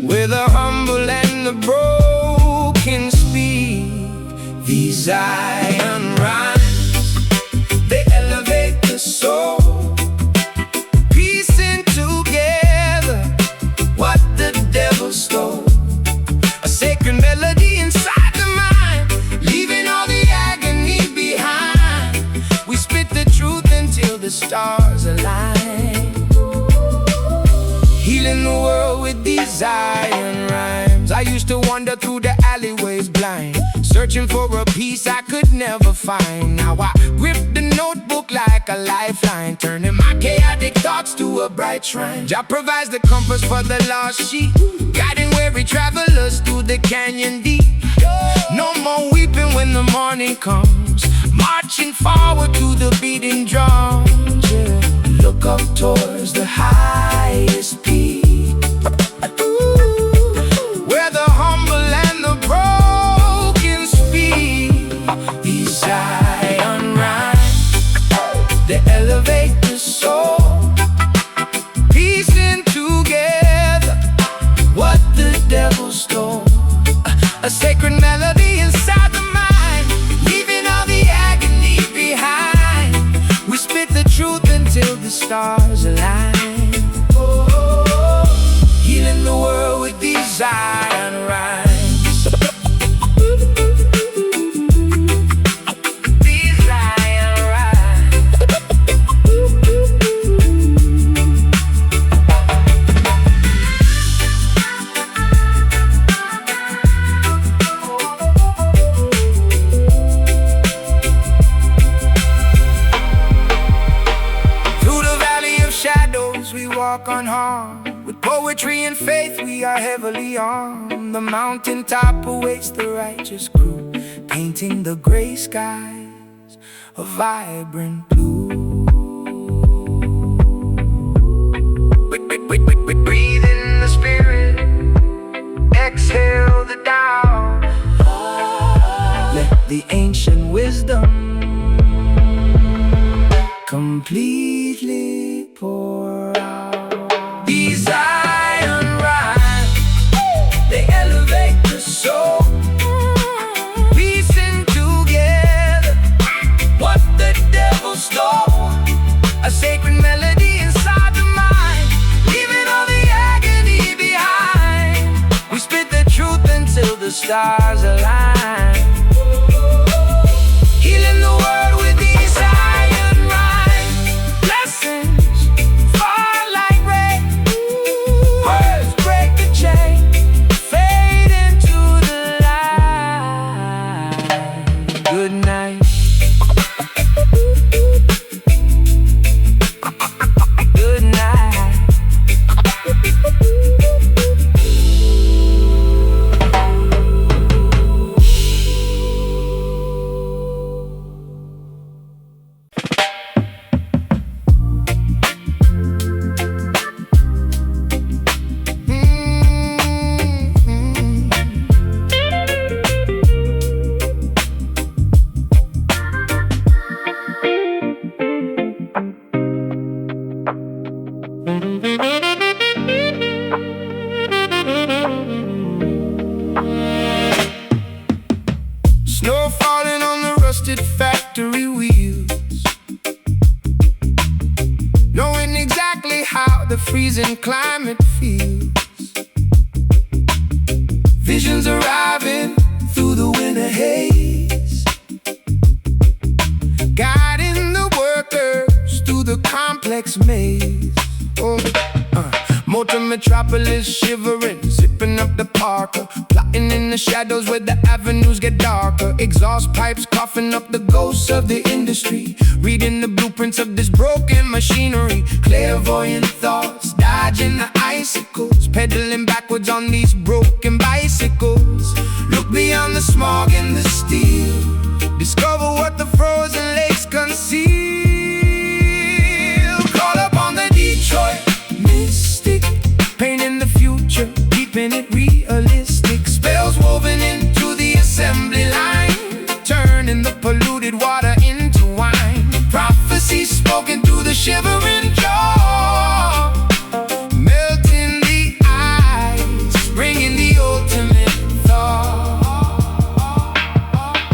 Speaker 1: where the humble and the broken speak. These Zion rhymes, they elevate the soul, piecing together what the devil stole. A sacred melody inside the mind, leaving all the agony behind. We spit the truth until the stars align, healing the world with these Zion rhymes. I used to wander through the alleyways blind, searching for a piece I could never find. Now I grip the notebook like a lifeline, turning my chaotic thoughts to a bright shrine. Jah provides the compass for the lost sheep, guiding weary travelers through the canyon deep. No more weeping when the morning comes, marching forward to the beating drums. Yeah. Look up towards the highest peak, where the humble and the broken speak. These Zion rhymes, they elevate the soul, piecing together what the devil stole. A sacred melody inside the mind, leaving all the agony behind. We spit the truth until the stars align, healing the world with these Zion rhymes. These Zion rhymes. Through the valley of shadows we walk unharmed, with poetry and faith we are heavily armed. The mountaintop awaits the righteous crew, painting the gray skies a vibrant blue. Breathe in the spirit, exhale the Tao. Let the ancient wisdom completely pour out. These stars align. Healing the world with these iron rhymes. Blessings fall like rain. Words break the chain, fade into the light. Good night. Good night. Snow falling on the rusted factory wheels, knowing exactly how the freezing climate feels. Visions arriving through the winter haze, guiding the workers through the complex maze. Motor metropolis shivering, zipping up the Parker, plotting in the shadows where the avenues get darker. Exhaust pipes coughing up the ghosts of the industry, reading the blueprints of this broken machinery. Clairvoyant thoughts, dodging the icicles, pedaling backwards on these broken bicycles. Look beyond the smog and the steel, discover what the frozen lakes conceal. Call upon the Detroit mystic, painting the future, keeping it realistic. Spells woven into the assembly line, turning the polluted water into wine. Prophecies spoken through the shivering jaw, melting the ice, bringing the ultimate thaw.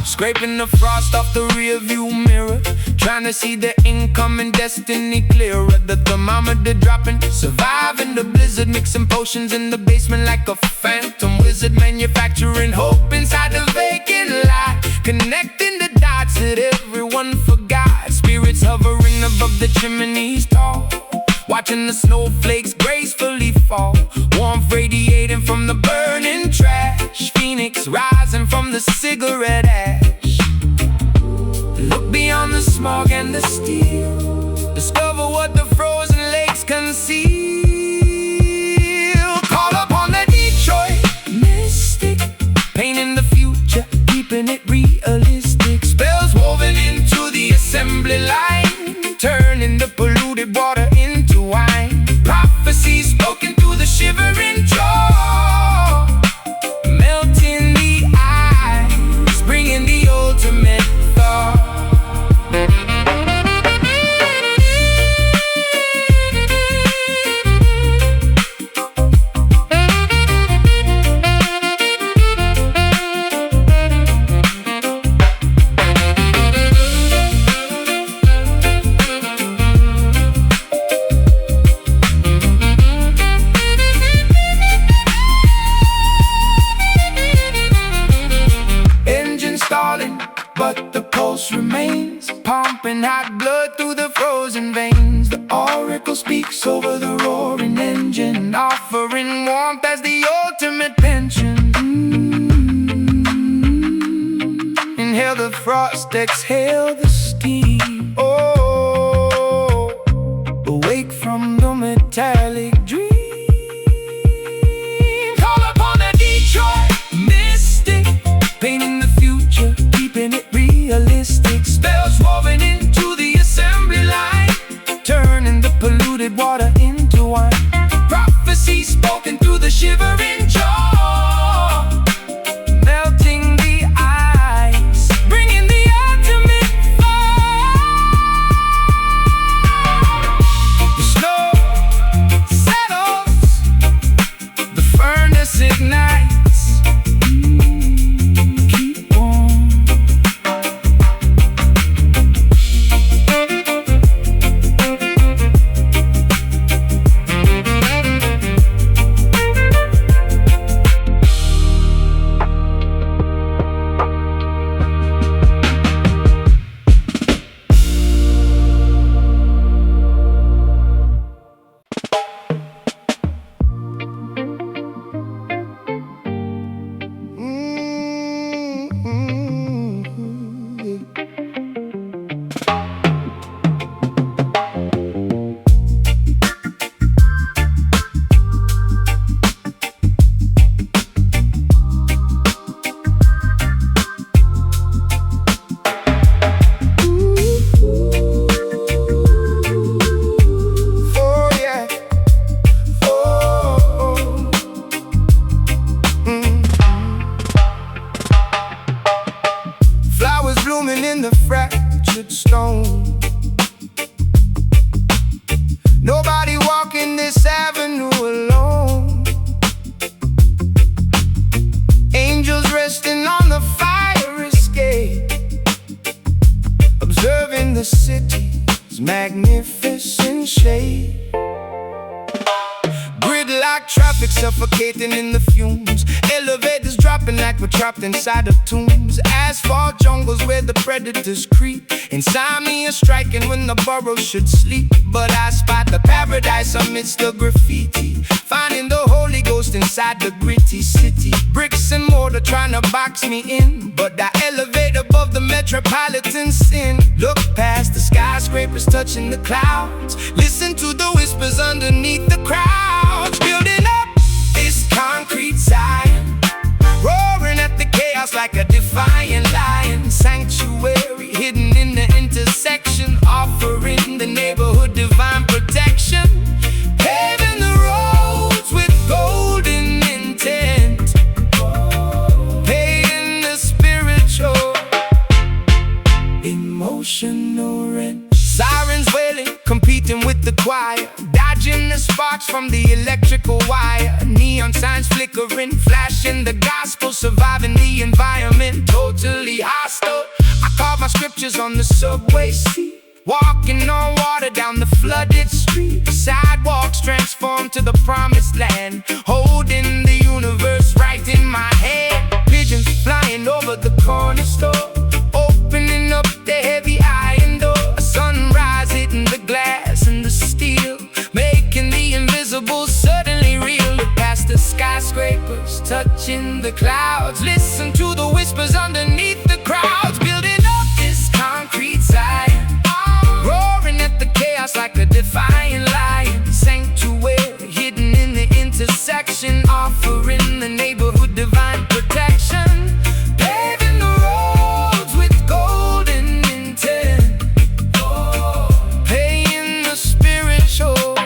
Speaker 1: Scraping the frost off the rear view mirror, trying to see the incoming destiny clearer. The thermometer dropping, surviving the blizzard, mixing potions in the basement like a phantom wizard. Manufacturing hope inside the vacant lot, connecting the dots that everyone forgot. Spirits hovering above the chimneys tall, watching the snowflakes gracefully fall. Warmth radiating from the burning trash, phoenix rising from the cigarette ash. Look beyond the smog and the steel, discover what the frozen lakes conceal. Call upon the Detroit mystic, painting the future, keeping it realistic. Spells woven into the assembly line, turning the polluted water into wine. Prophecies spoken through the shivering jaw, melting the ice, bringing the ultimate thaw. But the pulse remains, pumping hot blood through the frozen veins. The oracle speaks over the roaring engine, offering warmth as the ultimate pension. Inhale the frost, exhale the steam. Oh, awake from the metallic dream. Call upon the Detroit mystic, painting the future, keeping it realistic. Spells woven into the assembly line, turning the polluted water into wine. Prophecies spoken through the shivering jaw, melting the ice, bringing the ultimate thaw. The snow settles, the furnace ignites. Nobody walking this avenue alone. Angels resting on the fire escape, observing the city's magnificent shape. Gridlock traffic suffocating in the fumes. Elevators dropping like we're trapped inside of tombs. Asphalt jungles where the predators creep. Insomnia striking when the burrow should sleep. But I spot the paradise amidst the graffiti, finding the Holy Ghost inside the gritty city. Bricks and mortar trying to box me in, but I elevate above the metropolitan sin. Look past the skyscrapers touching the clouds, listen to the whispers underneath the crowds. Building up this concrete Zion, roaring at the chaos like a defiant lion. Sanctuary hidden in the intersection, offering the neighborhood divine protection. Paving the roads with golden intent, paying the spiritual, emotional rent. Sirens wailing, competing with the choir, dodging the sparks from the electrical wire. Neon signs flickering, flashing the gospel, surviving the environment, totally hostile. I carve my scriptures on the subway seat, walking on water down the flooded street. Sidewalks transform to the promised land, holding the universe right in my hand. Pigeons flying over the corner store, opening up the heavy iron door. A sunrise hitting the glass and the steel, making the invisible suddenly real. Look past the skyscrapers, touching the clouds, listen to the whispers underneath the crowds. Building up this concrete Zion, roaring at the chaos like a defiant lion. Sanctuary hidden in the intersection, offering the neighborhood divine protection. Paving the roads with golden intent, paying the spiritual,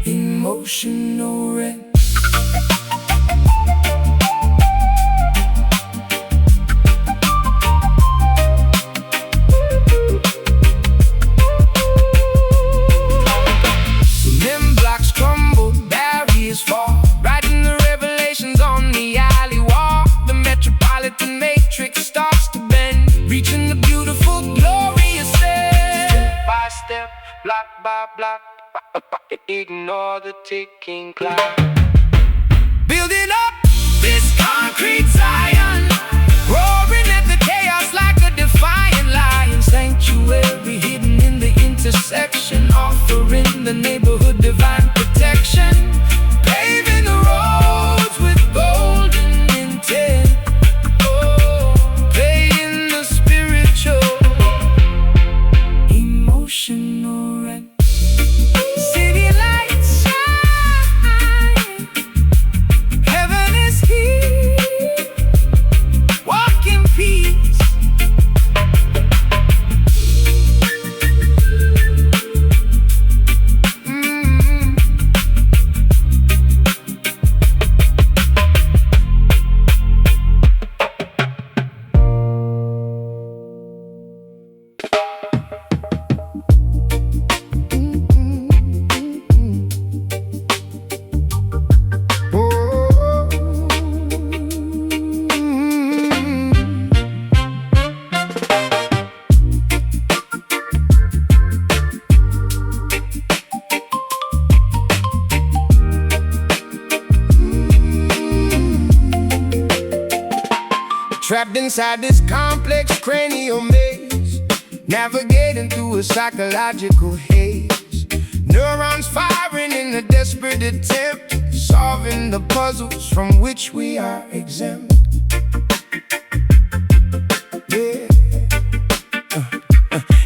Speaker 1: emotional rent. Matrix starts to bend, reaching the beautiful, glorious end. Step by step, block by block, ignore the ticking clock. Building up this concrete Zion, roaring at the chaos like a defiant lion. Sanctuary hidden in the intersection, offering the neighborhood divine protection. Paving the roads with golden intent, emotional rent. City lights shine, heaven is here, walk in peace. Trapped inside this complex cranial maze, navigating through a psychological haze. Neurons firing in a desperate attempt, solving the puzzles from which we are exempt.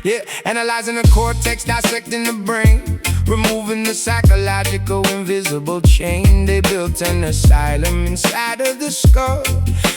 Speaker 1: Yeah, analyzing the cortex, dissecting the brain, removing the psychological invisible chain. They built an asylum inside of the skull,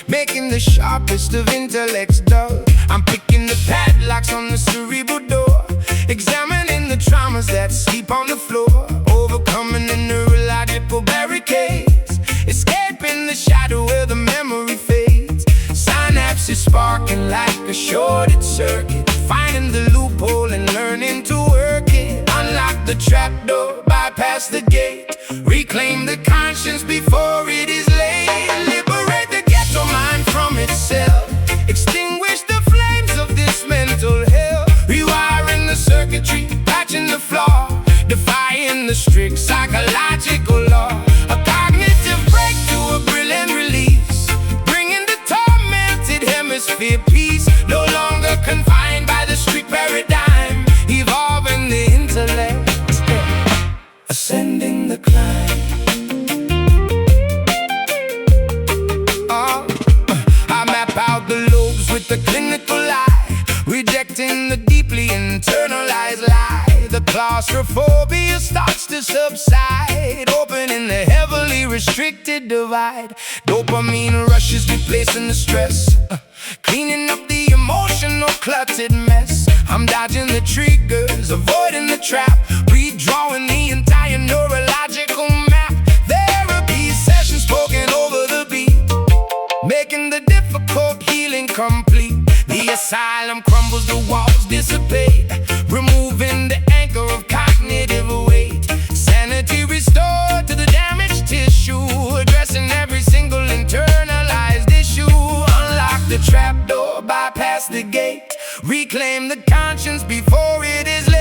Speaker 1: making the sharpest of intellects dull. I'm picking the padlocks on the cerebral door, examining the traumas that sleep on the floor, overcoming the neurological barricades, escaping the shadow where the memory fades. Synapses sparking like a shorted circuit, finding the loophole and learning to work it. Unlock the the trapdoor, bypass the gate. Reclaim the conscience before it is late. Liberate the ghetto mind from itself. Extinguish the flames of this mental hell. Rewiring the circuitry, patching the flaw. Defying the strict psychological law. A cognitive breakthrough, a brilliant release. Bringing the tormented hemisphere peace. No longer confined by the street paradigm. Evolving the intellect, ascending the climb. I map out the lobes with the clinical eye, rejecting the deeply internalized lie. The claustrophobia starts to subside, opening the heavily restricted divide. Dopamine rushes, replacing the stress, cleaning up the emotional cluttered mess. I'm dodging the triggers, avoiding the trap, redrawing the entire neurological map. Therapy sessions spoken over the beat, making the difficult healing complete. The asylum crumbles, the walls dissipate, removing the anchor of cognitive weight. Sanity restored to the damaged tissue, addressing every single internalized issue. Unlock the trapdoor, bypass the gate. Reclaim the conscience before it is late.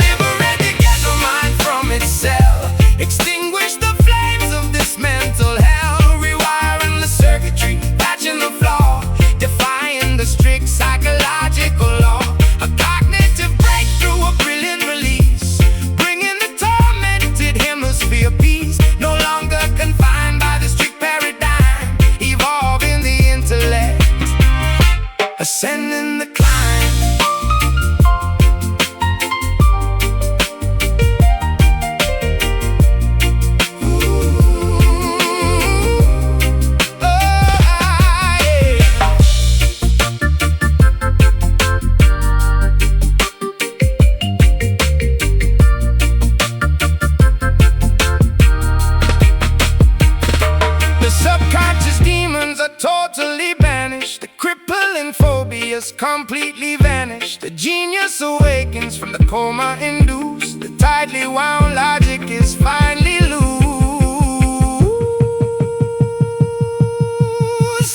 Speaker 1: Liberate the ghetto mind from itself. Extinguish the flames of this mental hell. Rewiring the circuitry, patching the flaw. Defying the strict psychological law. A cognitive breakthrough, a brilliant release. Bringing the tormented hemisphere peace. No longer confined by the strict paradigm. Evolving the intellect, ascending the climb. The subconscious demons are totally banished. The crippling phobias completely vanished. The genius awakens from the coma induced. The tightly wound logic is finally loose.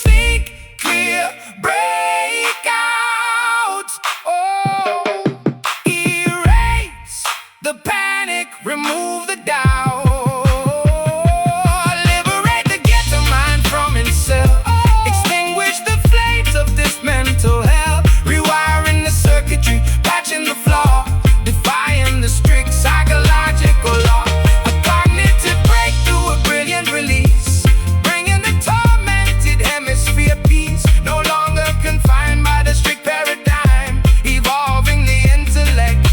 Speaker 1: Think clear, break out. Oh, erase the panic, remove the doubt. Mental health, rewiring the circuitry, patching the flaw. Defying the strict psychological law. A cognitive breakthrough, a brilliant release. Bringing the tormented hemisphere peace. No longer confined by the strict paradigm. Evolving the intellect,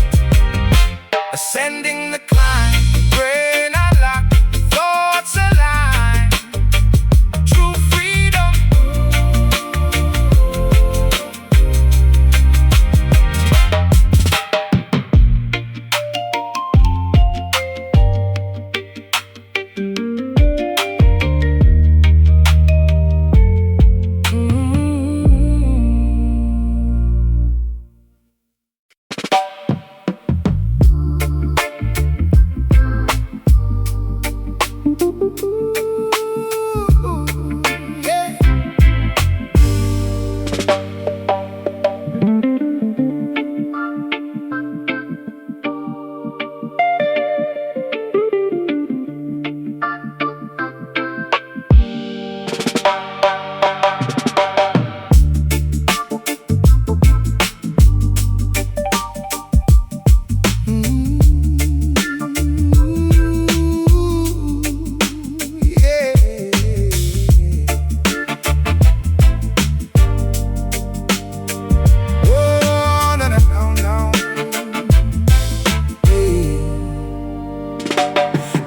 Speaker 1: ascending the climb. Brain unlocked, thoughts aligned. True freedom.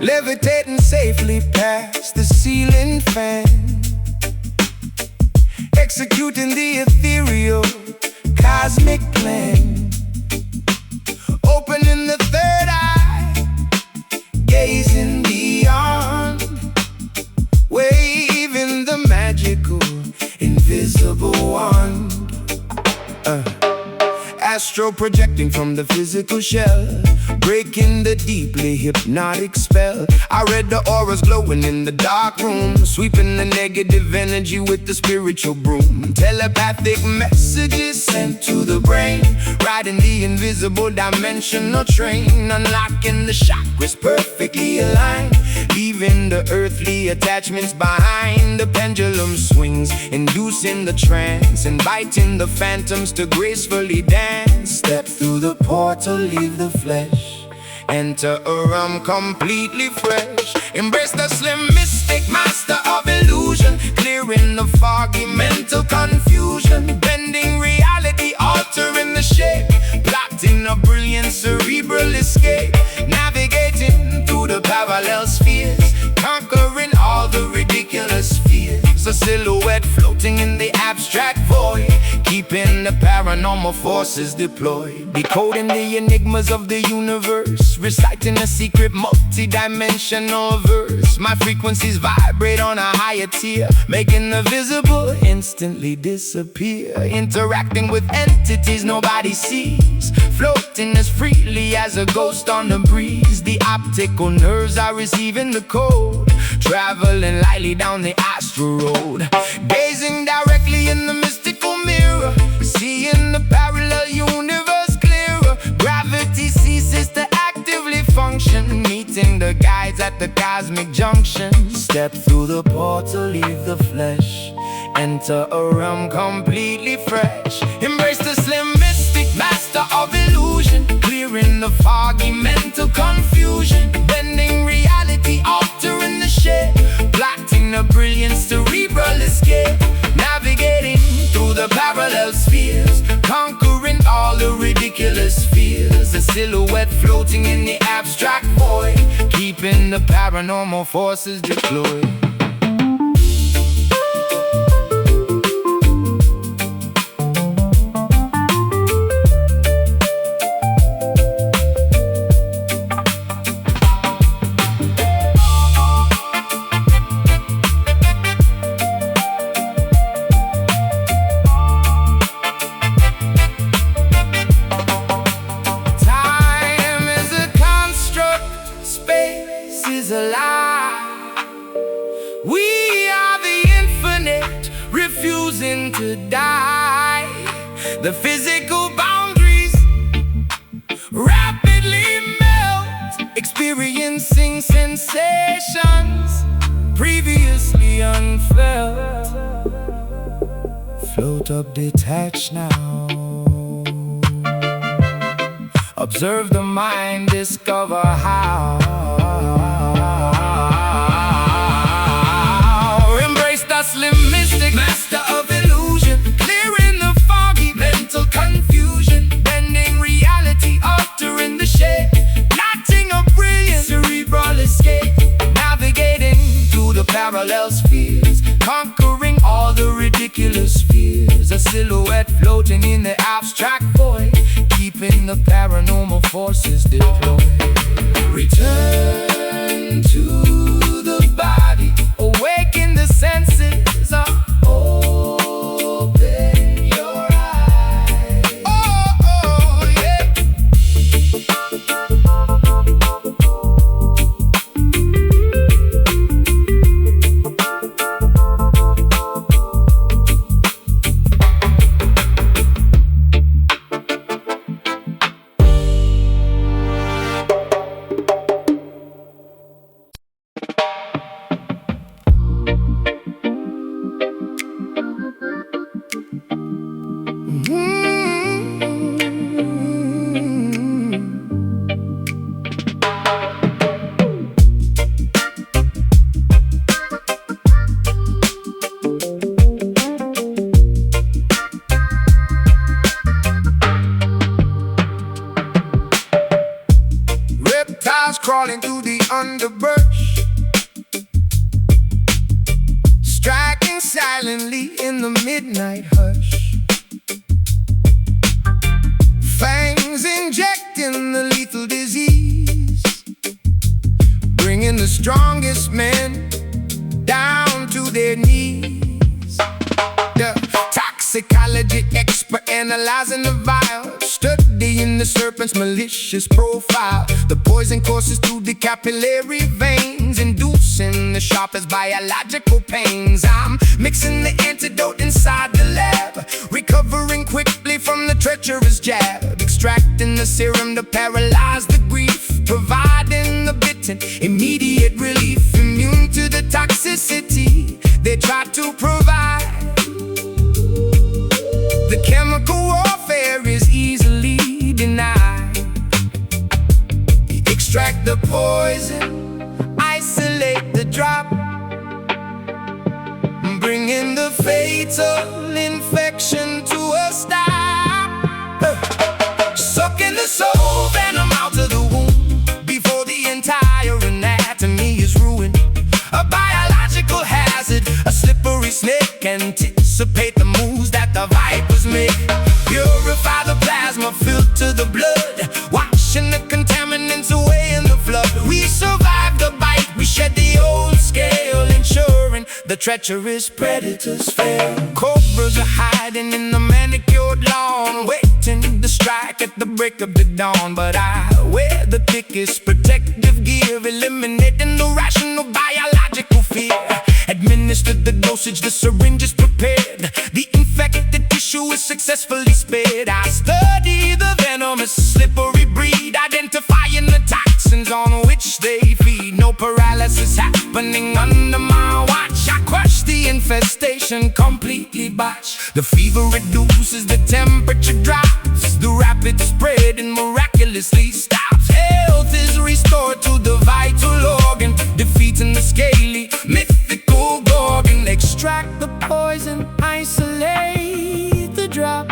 Speaker 1: Levitating safely past the ceiling fan, executing the ethereal cosmic plan. Opening the third eye, gazing beyond, waving the magical invisible wand. astral projecting from the physical shell, breaking the deeply hypnotic spell. I read the auras glowing in the dark room, sweeping the negative energy with the spiritual broom. Telepathic messages sent to the brain, riding the invisible dimensional train, unlocking the chakras perfectly aligned, leaving the earthly attachments behind. The pendulum swings, inducing the trance, inviting the phantoms to gracefully dance. Step through the portal, leave the flesh, enter a realm completely fresh. Embrace the slim mystic, master of illusion, clearing the foggy mental confusion, bending reality, altering the shape, plotting a brilliant cerebral escape, navigating through the parallel spheres, conquering all the ridiculous fears. A silhouette floating in the abstract void, keeping the paranormal forces deployed, decoding the enigmas of the universe, reciting a secret multi-dimensional verse. My frequencies vibrate on a higher tier, making the visible instantly disappear, interacting with entities nobody sees, floating as freely as a ghost on the breeze. The optical nerves are receiving the code, traveling lightly down the astral road, gazing directly in the mystical mirror, seeing the parallel universe clearer. Gravity ceases to actively function, meeting the guides at the cosmic junction. Step through the portal, leave the flesh, enter a realm completely fresh. Embrace the slim mystic, master of illusion, clearing the foggy mental confusion, bending reality, altering the shape, plotting a brilliant cerebral escape, navigating through the parallel spheres, conquering all the ridiculous fears. A silhouette floating in the abstract void, keeping the paranormal forces deployed. We are the infinite, refusing to die. The physical boundaries rapidly melt, experiencing sensations previously unfelt. Float up detached now, observe the mind, discover how. Embrace the slim mystic, master of illusion, clearing the foggy mental confusion, bending reality, altering the shape, plotting a brilliant cerebral escape, navigating through the parallel spheres, conquering all the ridiculous fears. A silhouette floating in the abstract void, keeping the paranormal forces deployed. Return to the body, awaken the senses, open your eyes. Oh, yeah. Crawling through the underbrush, striking silently in the midnight hush. Fangs injecting the lethal disease, bringing the strongest men down to their knees. The toxicology expert analyzing the vial stood studying the serpent's malicious profile. The poison courses through the capillary veins, inducing the sharpest biological pains. I'm mixing the antidote inside the lab, recovering quickly from the treacherous jab, extracting the serum to paralyze the grief, providing the bitten immediate relief, immune to the toxicity they try to provide. The chemical warfare is easily denied. Extract the poison, isolate the drop, bringing the fatal infection to a stop. Sucking the soul venom out of the wound before the entire anatomy is ruined. A biological hazard, a slippery snake. Anticipate the moves that the vipers make. Purify the plasma, filter the blood, washing the contaminants away in the flood. We survive the bite, we shed the old scale, ensuring the treacherous predators fail. Cobras are hiding in the manicured lawn, waiting to strike at the break of the dawn. But I wear the thickest protective gear, eliminating the rational biological fear. Administered the dosage, the syringe is prepared, the infected tissue is successfully spared. I study the venomous slippery breed, identifying the toxins on which they feed. No paralysis happening under my watch. I crush the infestation, completely botch. The fever reduces, the temperature drops, the rapid spread and miraculously stops. Health is restored to the vital organ, defeating the scaly, mythical gorgon. Extract the poison, isolate the drop,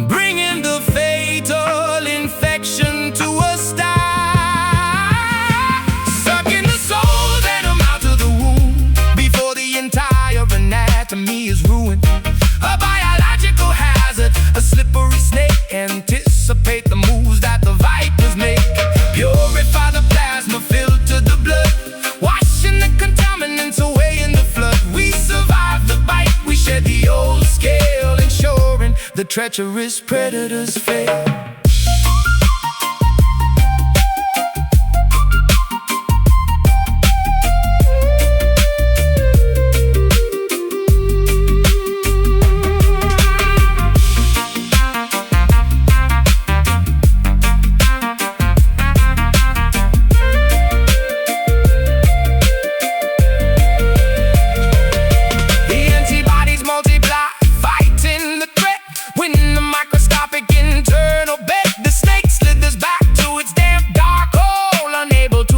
Speaker 1: bringing the fatal infection to a stop. Sucking the soul venom out of the wound before the entire anatomy is ruined. A biological hazard, a slippery snake. Anticipate the moves that the vipers make. Purify the plasma, filter the blood, washing the contaminants away in the flood. We survive the bite, we shed the old scale, ensuring the treacherous predators fail.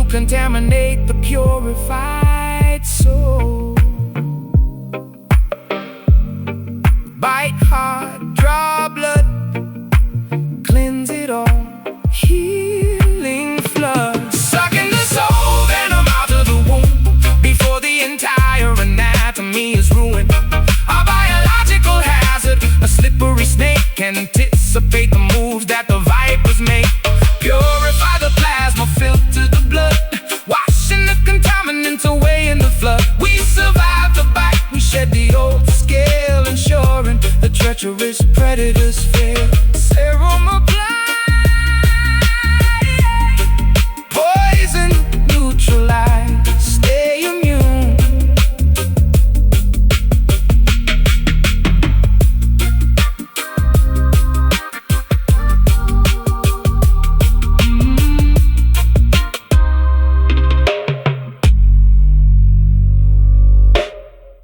Speaker 1: Contaminate the purified soul. Bite hard, draw blood, cleanse it all, healing flood. Sucking the soul venom out of the womb before the entire anatomy is ruined. A biological hazard, a slippery snake. Anticipate the moves that the vipers make. Purify the plasma, filter the blood, washing the contaminants away in the flood. We survive the bite, we shed the old scale, ensuring the treacherous predators fail.